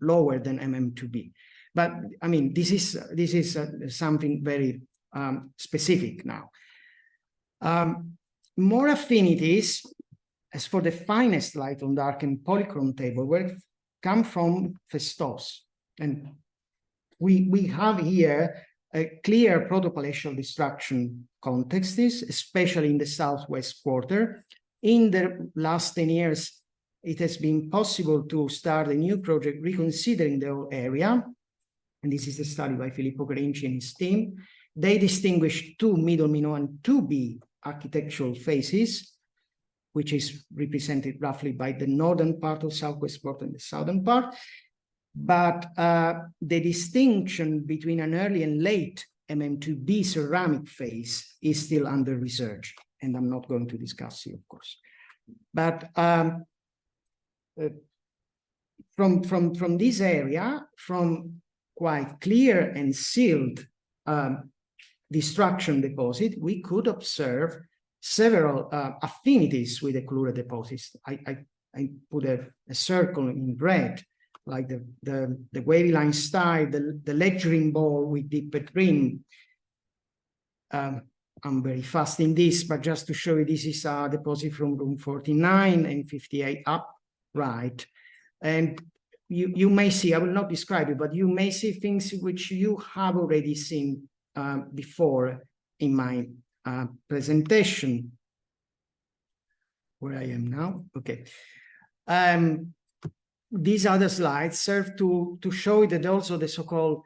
lower than MM2B. But I mean, this is something very specific now. More affinities, as for the finest light on dark and polychrome table, where come from Festos. And we have here a clear protopalatial destruction context, especially in the southwest quarter. In the last 10 years, it has been possible to start a new project reconsidering the whole area. And this is a study by Filippo Carinci and his team. They distinguish two middle Minoan 2B architectural phases, which is represented roughly by the northern part of southwest quarter and the southern part. But the distinction between an early and late MM2B ceramic phase is still under research, and I'm not going to discuss it, of course. But from this area, from quite clear and sealed destruction deposit, we could observe several affinities with the Kouloures deposits. I put a circle in red, like the wavy line style, the ledgering ball with dipped rim, I'm very fast in this, but just to show you, this is a deposit from room 49 and 58 up, right? And you may see, I will not describe it, but you may see things which you have already seen before in my presentation. Where I am now, okay. These other slides serve to show that also the so-called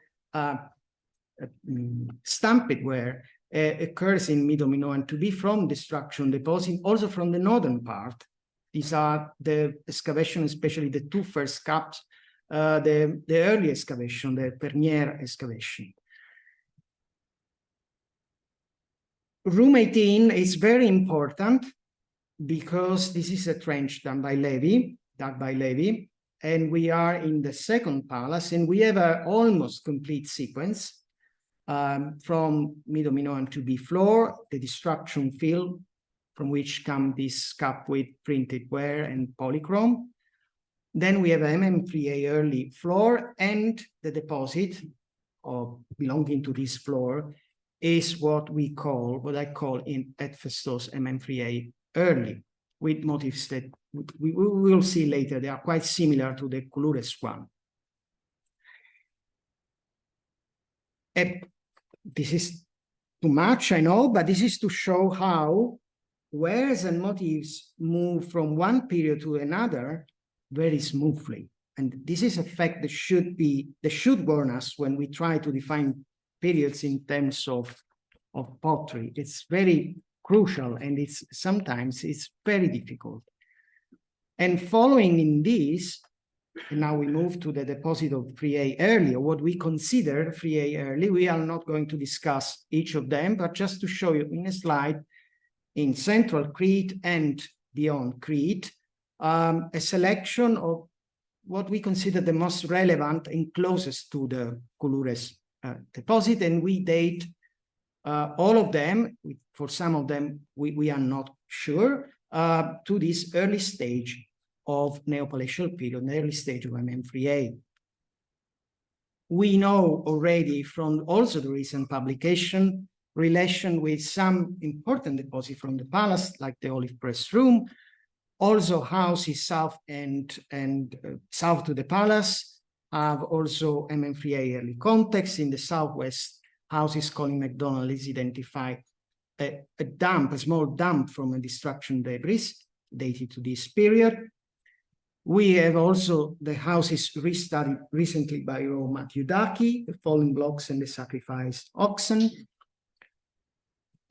stamped ware occurs in Middle Minoan to be from destruction deposit, also from the northern part. These are the excavation, especially the two first caps, the early excavation, the Pernier excavation. Room 18 is very important because this is a trench dug by Levy, and we are in the second palace, and we have an almost complete sequence from Middle Minoan to B floor, the destruction field from which come this cup with printed ware and polychrome. Then we have MM3A early floor, and the deposit belonging to this floor is what I call at Festos MM3A early, with motifs that we will see later. They are quite similar to the Kouloures one. This is too much, I know, but this is to show how wares and motifs move from one period to another very smoothly. And this is a fact that should warn us when we try to define periods in terms of pottery. It's very crucial, and sometimes it's very difficult. And following in this, and now we move to the deposit of 3A early, or what we consider 3A early. We are not going to discuss each of them, but just to show you in a slide, in central Crete and beyond Crete, a selection of what we consider the most relevant and closest to the Kouloures deposit, and we date all of them. For some of them, we are not sure, to this early stage of Neopalatial period, the early stage of MM3A. We know already from also the recent publication relation with some important deposit from the palace, like the olive press room, also houses south and south to the palace have also MM3A early context. In the southwest, houses Colin MacDonald is identified a small dump from a destruction debris dated to this period. We have also the houses restudied recently by Matthew Ducky, the fallen blocks and the sacrificed oxen.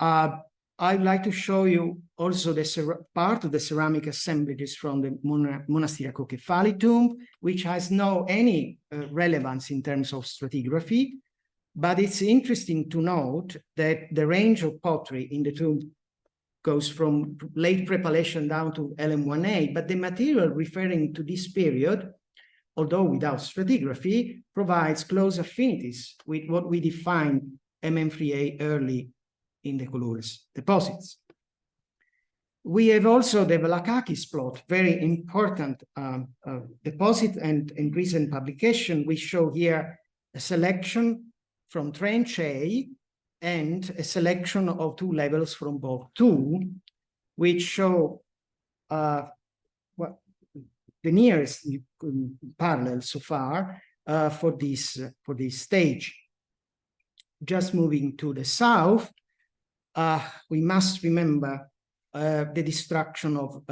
I'd like to show you also the part of the ceramic assemblages from the Monastira Kokefali tomb, which has no any relevance in terms of stratigraphy, but it's interesting to note that the range of pottery in the tomb goes from late Pre-Palatian down to LM1A, but the material referring to this period, although without stratigraphy, provides close affinities with what we define MM3A early in the Kouloures deposits. We have also the Velakakis plot, very important deposit, and in recent publication, we show here a selection from Trench A and a selection of two levels from both two, which show the nearest parallel so far for this stage. Just moving to the south, we must remember the destruction of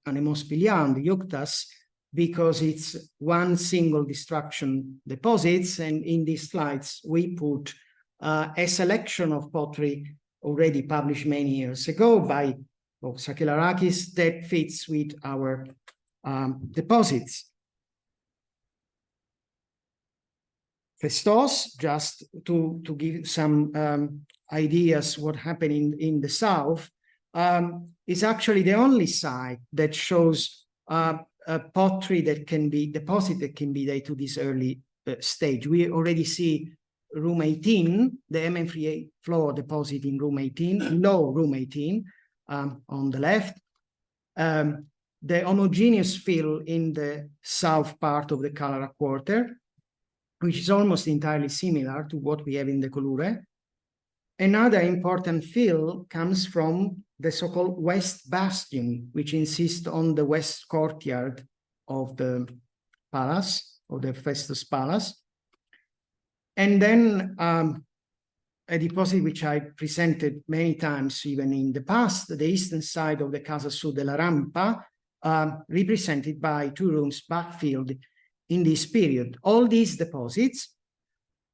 Anemos Pilian, the Yuktas, because it's one single destruction deposits, and in these slides we put a selection of pottery already published many years ago by Sakellarakis that fits with our deposits. Festos, just to give some ideas what happened in the south, is actually the only site that shows a pottery that can be deposited, that can be dated to this early stage. We already see room 18, the MM3A floor deposit in room 18, low room 18 on the left. The homogeneous fill in the south part of the Calara quarter, which is almost entirely similar to what we have in the Kouloures. Another important fill comes from the so-called West Bastion, which insists on the west courtyard of the palace, of the Festus Palace. And then a deposit which I presented many times, even in the past, the eastern side of the Casa Sud della Rampa, represented by 2 rooms backfilled in this period. All these deposits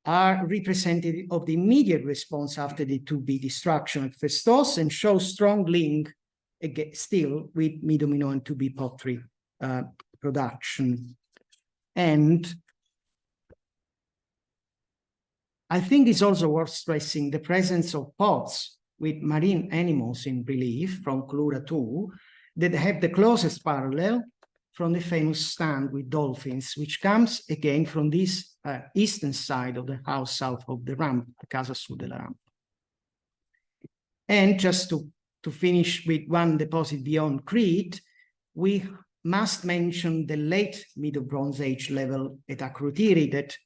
are representative of the immediate response after the 2B destruction at Festos and show strong link again, still with Minoan 2B pottery production. And I think it's also worth stressing the presence of pots with marine animals in relief from Kouloures 2 that have the closest parallel from the famous stand with dolphins, which comes again from this eastern side of the house south of the ramp, the Casa Sud della Rampa. And just to finish with one deposit beyond Crete, we must mention the late Middle Bronze Age level at Akrotiri that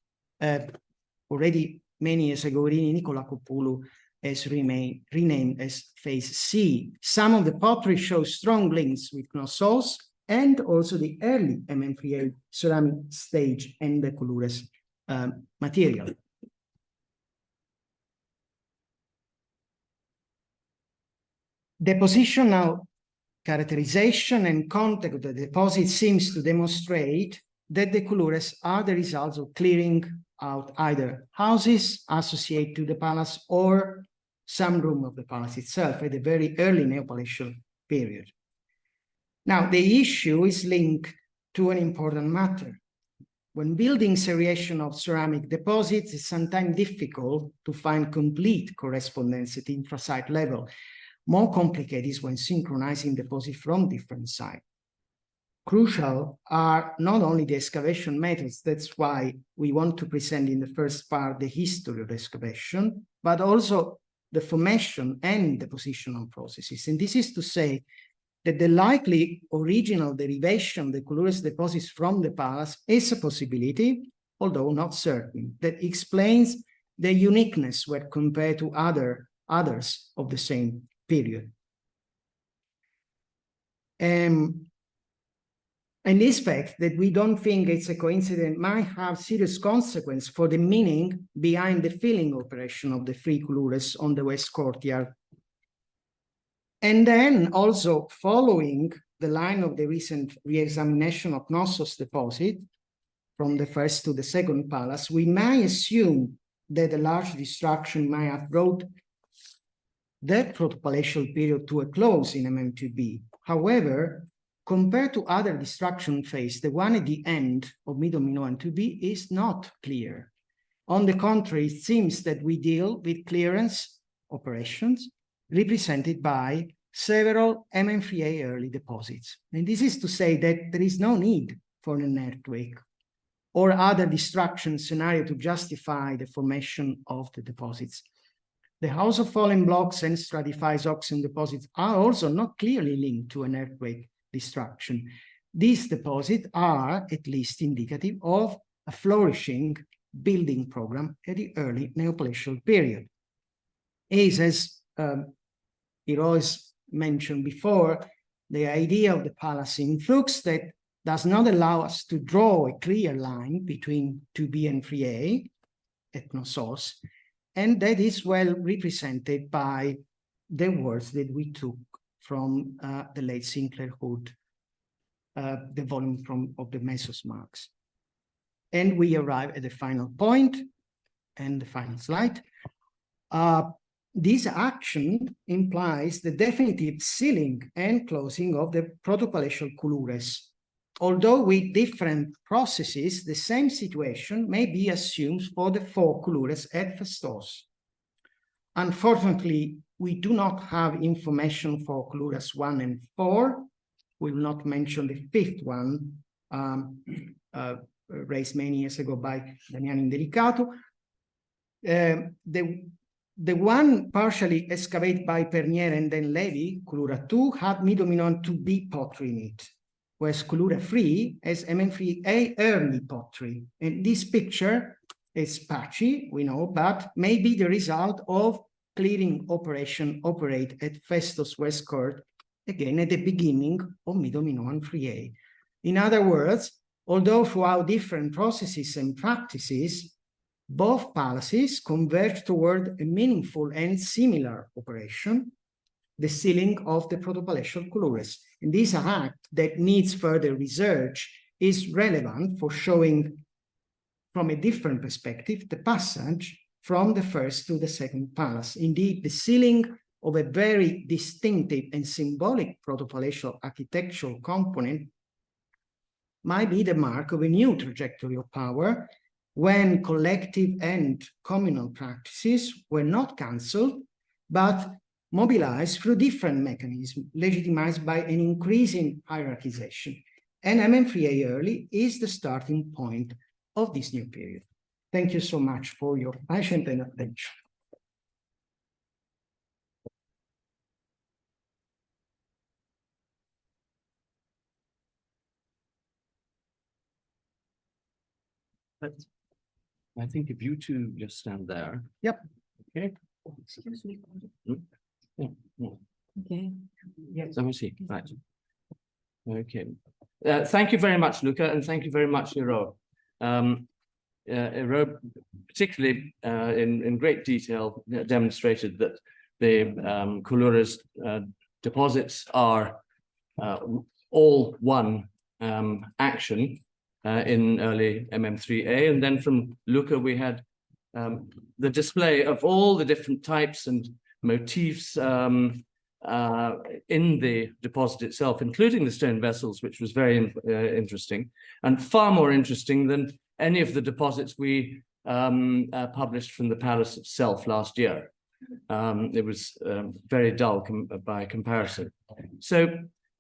already many years ago Rini Nicola Coppulu has renamed as Phase C. Some of the pottery shows strong links with Knossos and also the early MM3A ceramic stage and the Kouloures material. Depositional characterization and contact of the deposit seems to demonstrate that the Kouloures are the results of clearing out either houses associated to the palace or some room of the palace itself at a very early Neopalatial period. Now, the issue is linked to an important matter. When building seriation of ceramic deposits, it's sometimes difficult to find complete correspondence at infrasite level. More complicated is when synchronizing deposits from different sites. Crucial are not only the excavation methods, that's why we want to present in the first part the history of excavation, but also the formation and depositional processes. And this is to say that the likely original derivation of the Kouloures deposits from the palace is a possibility, although not certain, that explains their uniqueness when compared to others of the same period. And this fact that we don't think it's a coincidence might have serious consequence for the meaning behind the filling operation of the 3 Kouloures on the west courtyard. And then also following the line of the recent re-examination of Knossos deposit from the first to the second palace, we may assume that a large destruction may have brought that protopalatial period to a close in MM2B. However, compared to other destruction phase, the one at the end of Middle Minoan 2B is not clear. On the contrary, it seems that we deal with clearance operations represented by several MM3A early deposits. And this is to say that there is no need for an earthquake or other destruction scenario to justify the formation of the deposits. The House of Fallen Blocks and stratified oxen deposits are also not clearly linked to an earthquake destruction. These deposits are at least indicative of a flourishing building program at the early Neopalatial period. As Heroes mentioned before, the idea of the palace in flux that does not allow us to draw a clear line between 2B and 3A at Knossos, and that is well represented by the words that we took from the late Sinclair Hood, the volume of the Mesos marks. And we arrive at the final point and the final slide. This action implies the definitive sealing and closing of the protopalatial Kouloures. Although with different processes, the same situation may be assumed for the 4 Kouloures at Festos. Unfortunately, we do not have information for Kouloures 1 and 4. We will not mention the 5th one, raised many years ago by Damiano Indelicato. The one partially excavated by Pernier and then Levy, Kouloures 2, had Middle Minoan 2B pottery in it, whereas Kouloures 3 has MM3A early pottery. And this picture is patchy, we know, but may be the result of clearing operation operate at Festus West Court, again at the beginning of mid-Minoan IIIA. In other words, although throughout different processes and practices, both palaces converge toward a meaningful and similar operation, the sealing of the protopalatial Kouloures. And this act that needs further research is relevant for showing from a different perspective the passage from the first to the second palace. Indeed, the sealing of a very distinctive and symbolic protopalatial architectural component might be the mark of a new trajectory of power when collective and communal practices were not cancelled, but mobilized through different mechanisms, legitimized by an increasing hierarchization. And MM3A early is the starting point of this new period. Thank you so much for your patience and attention. But I think if you two just stand there. Yep. Okay. Excuse me. Yeah, yeah. Okay. Yes. Let me see. Right. Okay. Thank you very much, Luca, and thank you very much, Iro. Iro, particularly in great detail, demonstrated that the Kouloures deposits are all one action in early MM3A. And then from Luca, we had the display of all the different types and motifs in the deposit itself, including the stone vessels, which was very interesting and far more interesting than any of the deposits we published from the palace itself last year. It was very dull by comparison. So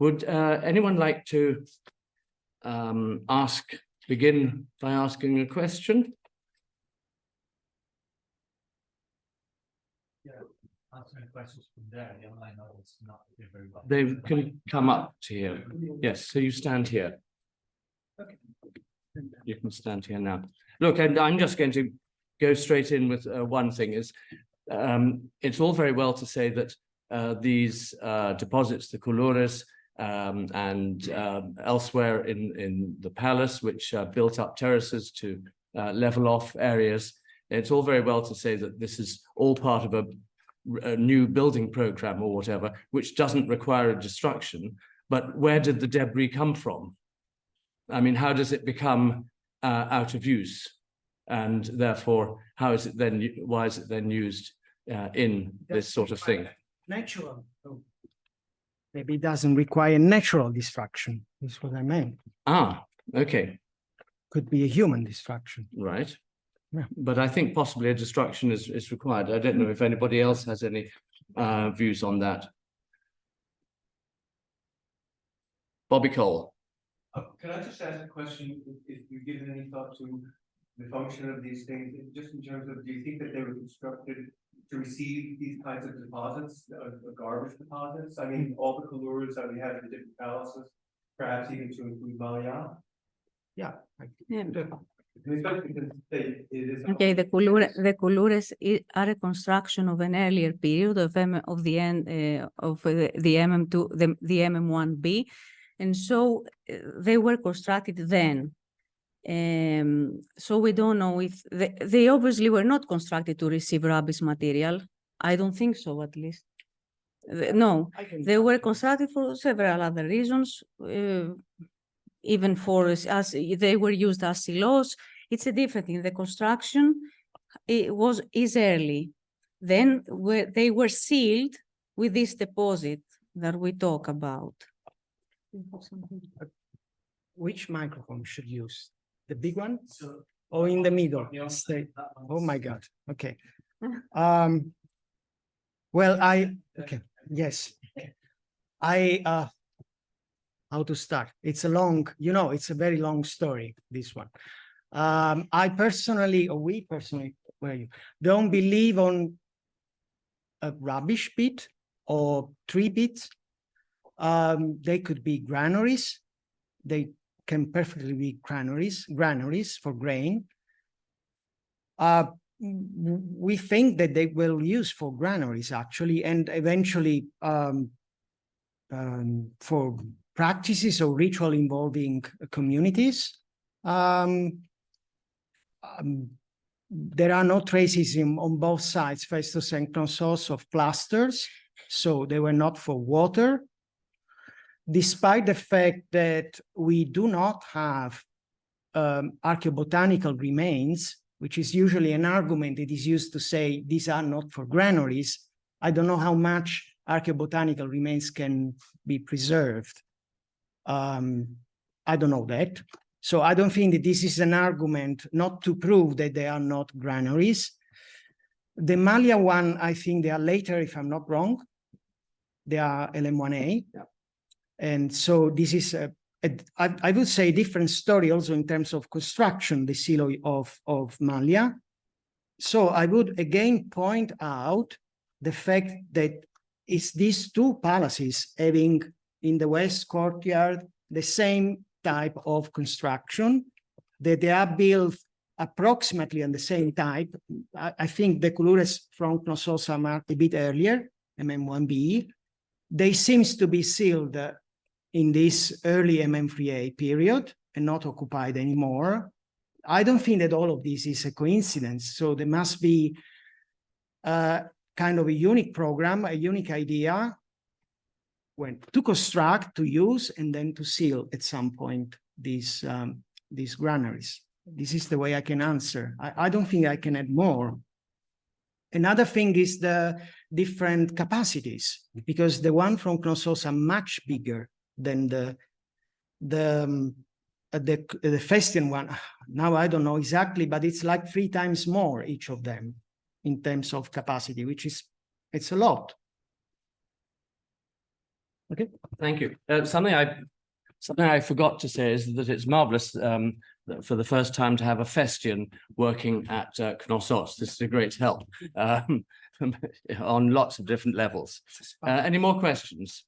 would anyone like to begin by asking a question? Answering questions from there, the online audience not very well. They can come up to you. Yes, so you stand here. Okay. You can stand here now. Look, and I'm just going to go straight in with one thing is, it's all very well to say that these deposits, the Kouloures, and elsewhere in the palace, which built up terraces to level off areas, it's all very well to say that this is all part of a new building program or whatever, which doesn't require a destruction. But where did the debris come from? I mean, how does it become out of use? And therefore, how is it then? Why is it then used in this sort of thing? Natural. So maybe it doesn't require natural destruction. Is what I meant. Ah, okay. Could be a human destruction. Right. Yeah. But I think possibly a destruction is required. I don't know if anybody else has any views on that. Bobby Cole. Can I just ask a question, if you've given any thought to the function of these things, just in terms of, do you think that they were constructed to receive these kinds of deposits, garbage deposits? I mean, all the Kouloures that we have in the different palaces, perhaps even to include Malia? Yeah. Okay, the Kouloures are a construction of an earlier period of the end of the MM2, the MM1B, and so they were constructed then. So we don't know if they obviously were not constructed to receive rubbish material. I don't think so, at least. No, they were constructed for several other reasons. Even for as they were used as silos, it's a different thing. The construction is early. Then they were sealed with this deposit that we talk about. Which microphone should use? The big one? Or in the middle? Stay. Oh my God. Okay. Well, okay. Yes. How to start? It's a long, it's a very long story, this one. I personally, or we personally, don't believe on a rubbish pit or tree pits. They could be granaries. They can perfectly be granaries for grain. we think that they will use for granaries actually, and eventually for practices or ritual involving communities. There are no traces on both sides, Festus and Knossos, of plasters, so they were not for water, despite the fact that we do not have archaeobotanical remains, which is usually an argument that is used to say these are not for granaries. I don't know how much archaeobotanical remains can be preserved. I don't know that. So I don't think that this is an argument not to prove that they are not granaries. The Malia one, I think they are later, if I'm not wrong. They are LM1A. Yeah. And so this is, I would say, different story also in terms of construction, the silo of Malia. So I would again point out the fact that it's these two palaces having in the West Courtyard the same type of construction, that they are built approximately on the same type. I think the Kouloures from Knossos are marked a bit earlier, MM1B. They seems to be sealed in this early MM3A period and not occupied anymore. I don't think that all of this is a coincidence. So there must be kind of a unique program, a unique idea when to construct, to use, and then to seal at some point these granaries. This is the way I can answer. I don't think I can add more. Another thing is the different capacities, because the one from Knossos are much bigger than the Festian one. Now I don't know exactly, but it's like 3 times more each of them in terms of capacity, which is, it's a lot. Okay. Thank you. Something I forgot to say is that it's marvelous for the first time to have a Festian working at Knossos. This is a great help on lots of different levels. Any more questions?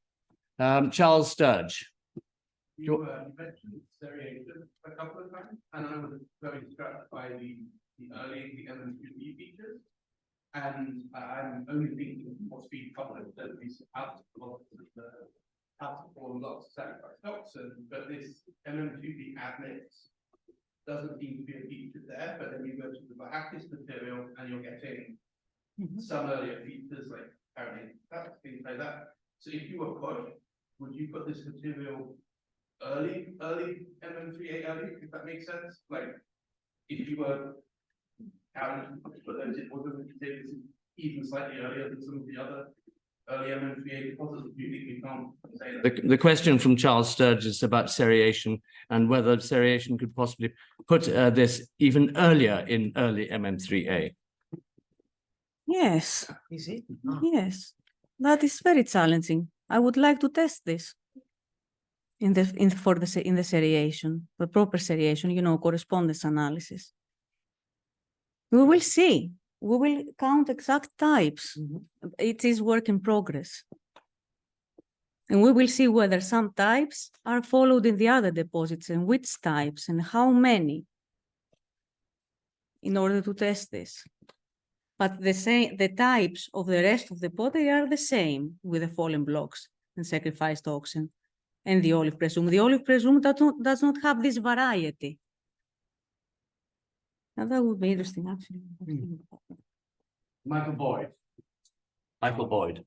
Charles Sturge. You mentioned seriation a couple of times, and I was very struck by the early MM3 features. And I'm only thinking what's been covered that these out of lots of sacrifice oxen, but this MM3 admix doesn't seem to be a feature there. But then you go to the Bahakis material and you're getting some earlier features like apparently that, things like that. So if you were pushed, would you put this material early MM3A early, if that makes sense? Like if you were but then it wasn't even slightly earlier than some of the other early MM3A deposits. Do you think we can't say that? The question from Charles Sturge is about seriation and whether seriation could possibly put this even earlier in early MM3A. Yes, Is it? yes, that is very challenging. I would like to test this in the seriation, the proper seriation, you know, correspondence analysis. We will see. We will count exact types. It is work in progress. And we will see whether some types are followed in the other deposits and which types and how many in order to test this. But the types of the rest of the pottery are the same with the fallen blocks and sacrificed oxen and the olive presume. The olive presume does not have this variety. Now that would be interesting, actually. Michael Boyd. Michael Boyd.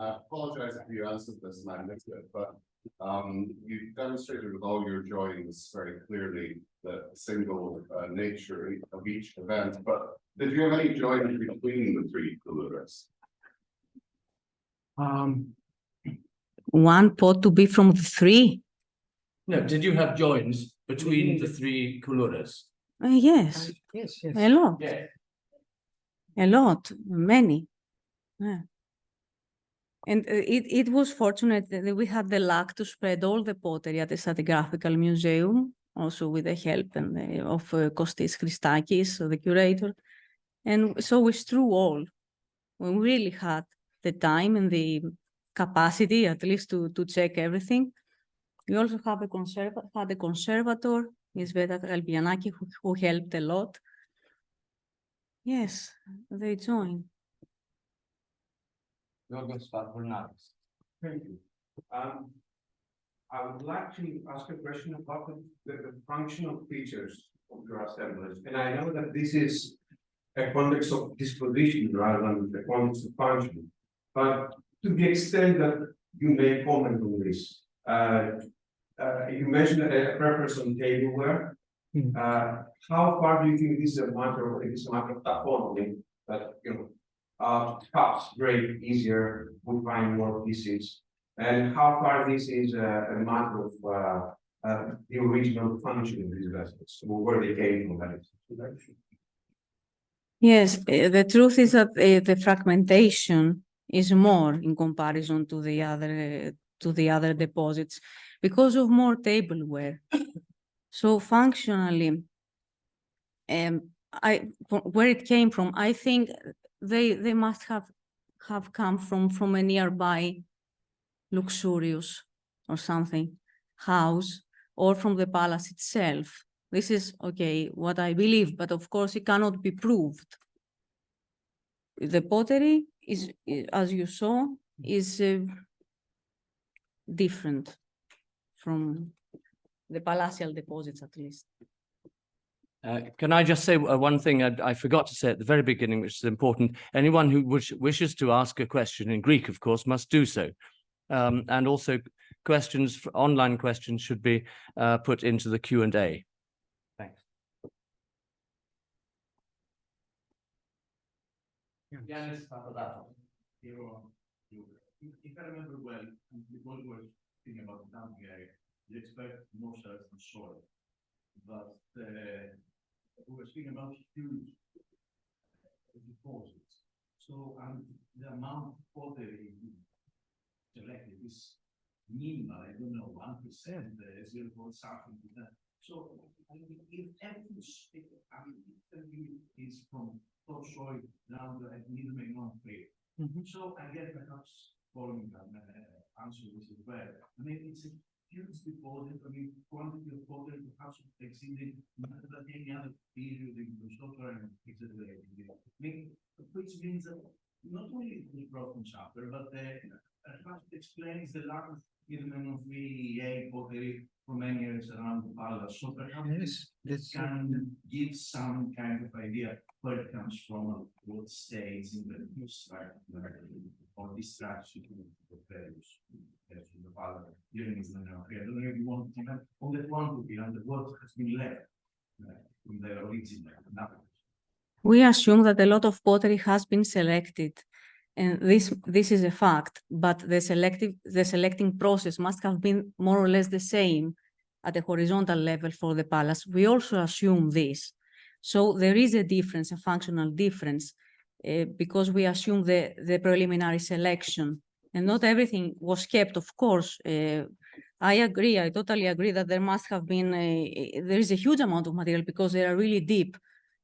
I apologize if you answered this and I missed it, but you demonstrated with all your joins very clearly the single nature of each event, but did you have any joins between the 3 Kouloures? One pot to be from the 3? No, did you have joins between the 3 Kouloures? Yes, Yes. a lot. Yeah. A lot, many. Yeah. And it was fortunate that we had the luck to spread all the pottery at the Stratigraphical Museum, also with the help of Kostis Christakis, the curator. And so we strew all. We really had the time and the capacity, at least to check everything. We also have had a conservator, Ms. Veta Galpianaki, who helped a lot. Yes, they join. Yorgos Varoufakis. Thank you. I would like to ask a question about the functional features of your assemblies. And I know that this is a context of disposition rather than the context of function. But to the extent that you may comment on this, you mentioned a preference on tableware. Mhm. How far do you think this is a matter of taxonomy that, cups break easier, we find more pieces? And how far this is a matter of the original function of these vessels, or where they came from? That is. Yes, the truth is that the fragmentation is more in comparison to the other deposits because of more tableware. So functionally, where it came from, I think they must have come from a nearby luxurious or something house, or from the palace itself. This is okay, what I believe, but of course it cannot be proved. The pottery is, as you saw, is different from the palatial deposits, at least. Can I just say one thing I forgot to say at the very beginning, which is important. Anyone who wishes to ask a question in Greek, of course, must do so. And also online questions should be put into the Q&A. Thanks. Yanis Papadopoulos. If I remember well, because we were thinking about the dumping area, you expect more cells than soil. But we were speaking about huge deposits. So the amount of pottery selected is minimal, I don't know, 1%, 0 something like that. So I mean, if everything is from topsoil down to minimum non-free. So I guess perhaps following that answer was as well. I mean, it's a huge deposit. I mean, quantity of pottery perhaps exceeding any other period in the software and etc. I mean, which means that not only the broken chapter, but perhaps explains the lack of minimum of IIIA pottery for many years around the palace. So perhaps this can give some kind of idea where it comes from, what stays in the or distraction of values from the palace during his minority. I don't know if you want to comment on that quantity and what has been left from the original. We assume that a lot of pottery has been selected, and this is a fact, but the selecting process must have been more or less the same at a horizontal level for the palace. We also assume this. So there is a difference, a functional difference, because we assume the preliminary selection, and not everything was kept, of course. I agree, I totally agree that there must have been, there is a huge amount of material because they are really deep.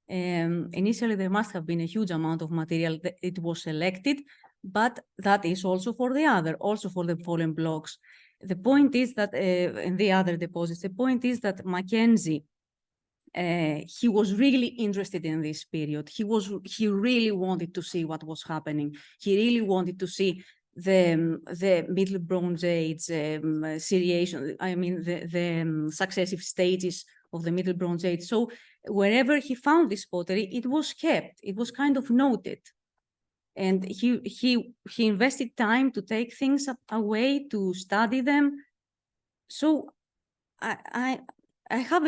Initially, there must have been a huge amount of material that it was selected, but that is also for the fallen blocks. The point is that, in the other deposits, the point is that Mackenzie, he was really interested in this period. He really wanted to see what was happening. He really wanted to see the Middle Bronze Age seriation, I mean, the successive stages of the Middle Bronze Age. So wherever he found this pottery, it was kept, it was kind of noted. And he invested time to take things away, to study them. So I have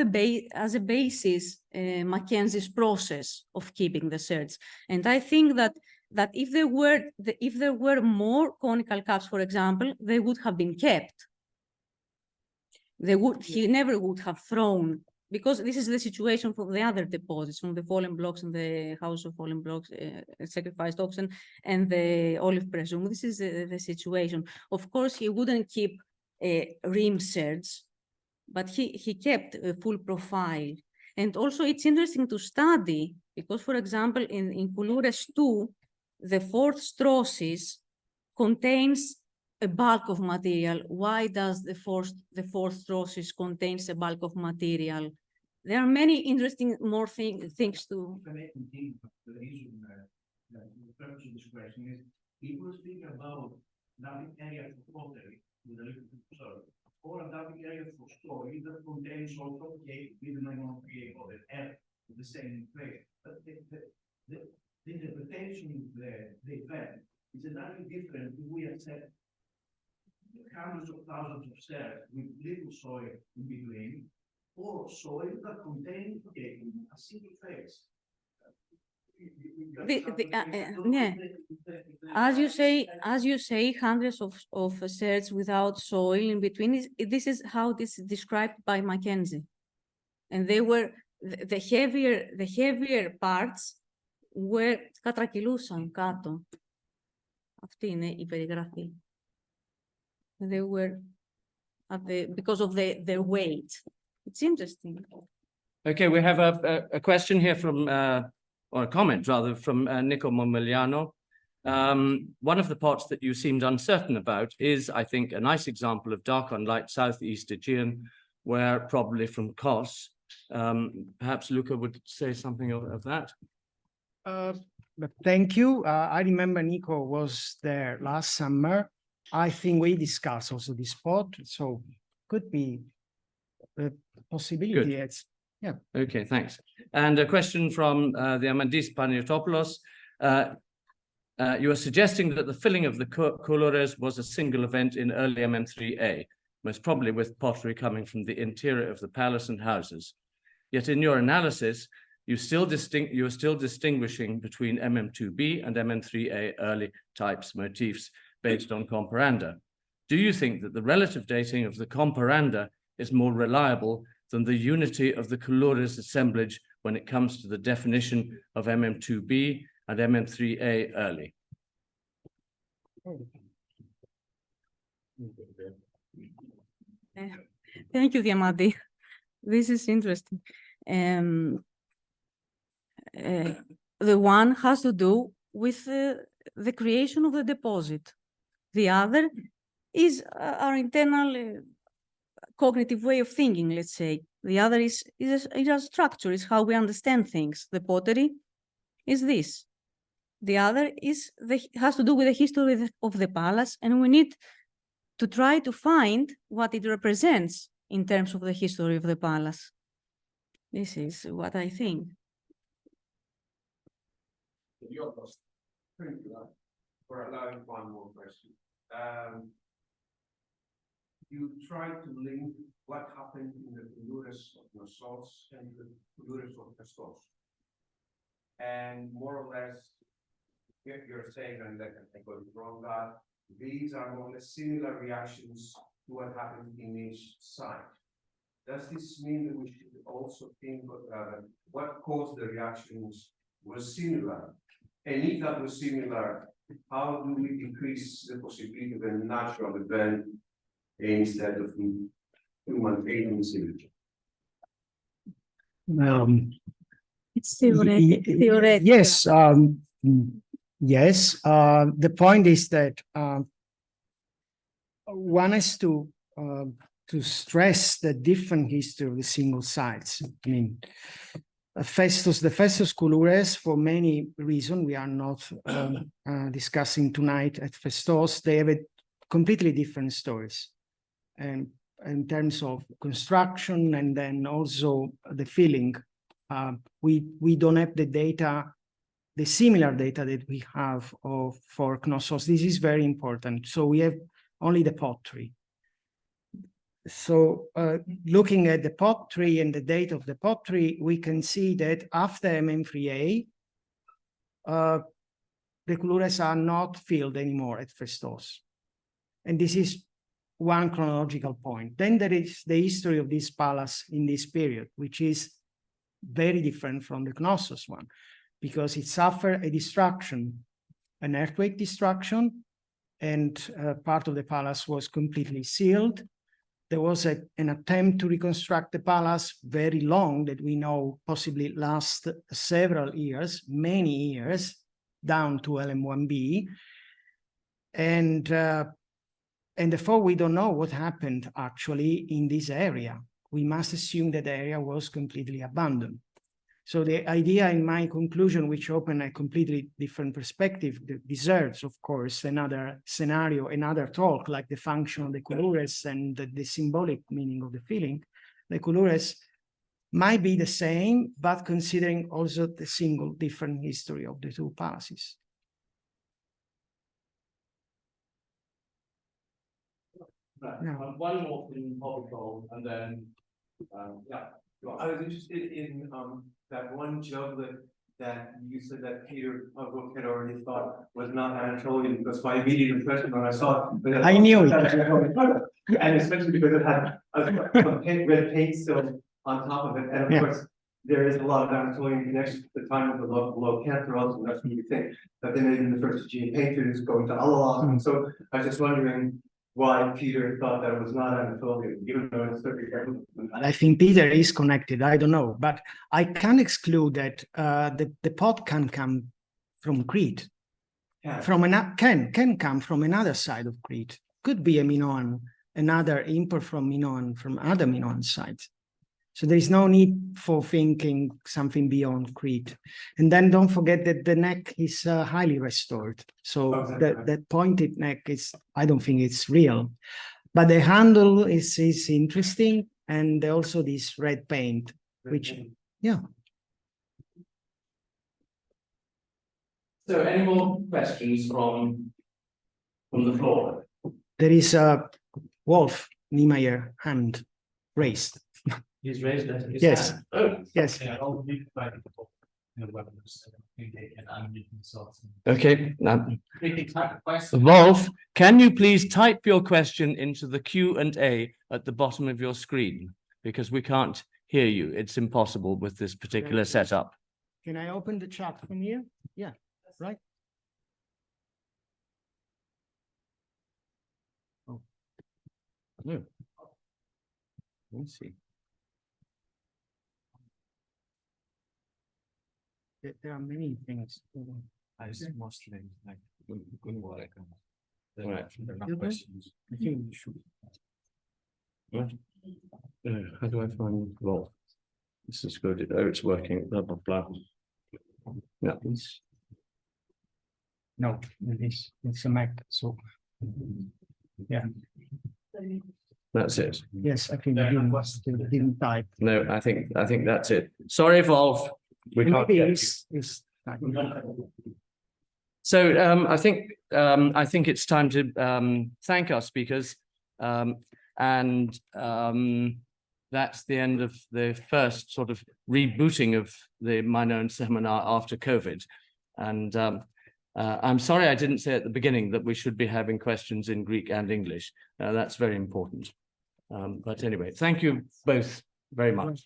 as a basis Mackenzie's process of keeping the search. And I think that if there were more conical cups, for example, they would have been kept. He never would have thrown, because this is the situation for the other deposits, from the fallen blocks and the House of Fallen Blocks, sacrificed oxen, and the olive presume. This is the situation. Of course, he wouldn't keep rim serge, but he kept a full profile. And also it's interesting to study, because, for example, in Kouloures 2, the fourth strophes contains a bulk of material. Why does the fourth strophes contains a bulk of material? there are many interesting more things to. If I may continue, the reason the purpose of this question is, people speak about dumping area for pottery with a little bit of soil, or a dumping area for soil that contains also clay, even though not clay or the earth, the same place. But the interpretation of the event is entirely different if we accept hundreds of thousands of stairs with little soil in between, or soil that contains a single phase. Yeah. As you say, hundreds of stairs without soil in between. This is how this is described by Mackenzie, and they were the heavier parts were κατρακυλούσαν κάτω. Αυτή είναι η περιγραφή. They were because of their weight. It's interesting. Okay, we have a question here from, or a comment rather, from Nico Momigliano. One of the pots that you seemed uncertain about is, I think, a nice example of dark on light Southeast Aegean, where probably from Kos. Perhaps Luca would say something of that. But thank you. I remember Nico was there last summer. I think we discussed also this spot, so could be a possibility. Good. It's, yeah. Okay, thanks. And a question from the Amandis Paniotopoulos. You are suggesting that the filling of the Kouloures was a single event in early MM3A, most probably with pottery coming from the interior of the palace and houses. Yet in your analysis, you are still distinguishing between MM2B and MM3A early types motifs based on comparanda. Do you think that the relative dating of the comparanda is more reliable than the unity of the Kouloures assemblage when it comes to the definition of MM2B and MM3A early? Thank you, Diamandi. This is interesting. The one has to do with the creation of the deposit. The other is our internal cognitive way of thinking, let's say. The other is a structure, is how we understand things. The pottery is this. The other has to do with the history of the palace, and we need to try to find what it represents in terms of the history of the palace. This is what I think. Thank you for allowing one more question. You tried to link what happened in the Kouloures of Knossos and the Kouloures of Knossos. And more or less, if you're saying, and I got it wrong, that these are more or less similar reactions to what happened in each site. Does this mean that we should also think of what caused the reactions was similar? And if that was similar, how do we decrease the possibility of a natural event instead of human agency? It's theoretical. Yes, yes. The point is that one has to stress the different history of the single sites. I mean, the Festus Kouloures, for many reasons we are not discussing tonight at Festos, they have a completely different stories. And in terms of construction and then also the filling, we don't have the data, the similar data that we have for Knossos. This is very important. So we have only the pottery. So looking at the pottery and the date of the pottery, we can see that after MM3A, the Kouloures are not filled anymore at Festos. And this is one chronological point. Then there is the history of this palace in this period, which is very different from the Knossos one, because it suffered a destruction, an earthquake destruction, and part of the palace was completely sealed. There was an attempt to reconstruct the palace, very long, that we know possibly last several years, many years, down to LM1B. And therefore, we don't know what happened actually in this area. we must assume that the area was completely abandoned. So the idea in my conclusion, which opened a completely different perspective, deserves, of course, another scenario, another talk, like the function of the Kouloures and the symbolic meaning of the feeling. The Kouloures might be the same, but considering also the single different history of the two palaces. Right. One more thing, Paul, and then, yeah. I was interested in that one juglet that you said that Peter Pavlik had already thought was not Anatolian, because my immediate impression when I saw it. I knew it. And especially because it had a red paint still on top of it, and of Yeah. course, there is a lot of Anatolian connections to the time of the low Cantor also, that's what you think, that they may have been the first Aegean painters going to Allah, and so I was just wondering why Peter thought that it was not Anatolian, even though it's certainly. I think Peter is connected, I don't know, but I can't exclude that the pot can come from Crete, Yeah. can come from another side of Crete, could be a Minoan, another import from Minoan, from other Minoan sites. So there is no need for thinking something beyond Crete. And then don't forget that the neck is highly restored. So that pointed neck is, I don't think it's real. But the handle is interesting. And also this red paint, which, yeah. So any more questions from the floor? There is a Wolf Niemeyer hand raised. He's raised his Yes. hand. Oh, Yes. Yeah, I'll leave it by the book. Weapons, and I'm consulting. okay. Really type of question. Wolf, can you please type your question into the Q&A at the bottom of your screen? Because we can't hear you. It's impossible with this particular setup. Can I open the chat from here? Yeah, right. Oh. No. Let's see. There are many things. I was mostly like, good work. Right. Questions. I think we should. How do I find Wolf? This is good. Oh, it's working. Blah, blah, blah. No. No, it's a Mac, so. Yeah, That's it. yes, I think we didn't type. No, I think that's it. Sorry, Wolf. We can't Maybe get you. it's So I think it's time to thank our speakers. And that's the end of the first sort of rebooting of the Minoan seminar after COVID. And I'm sorry I didn't say at the beginning that we should be having questions in Greek and English. That's very important. But anyway, thank you both very much.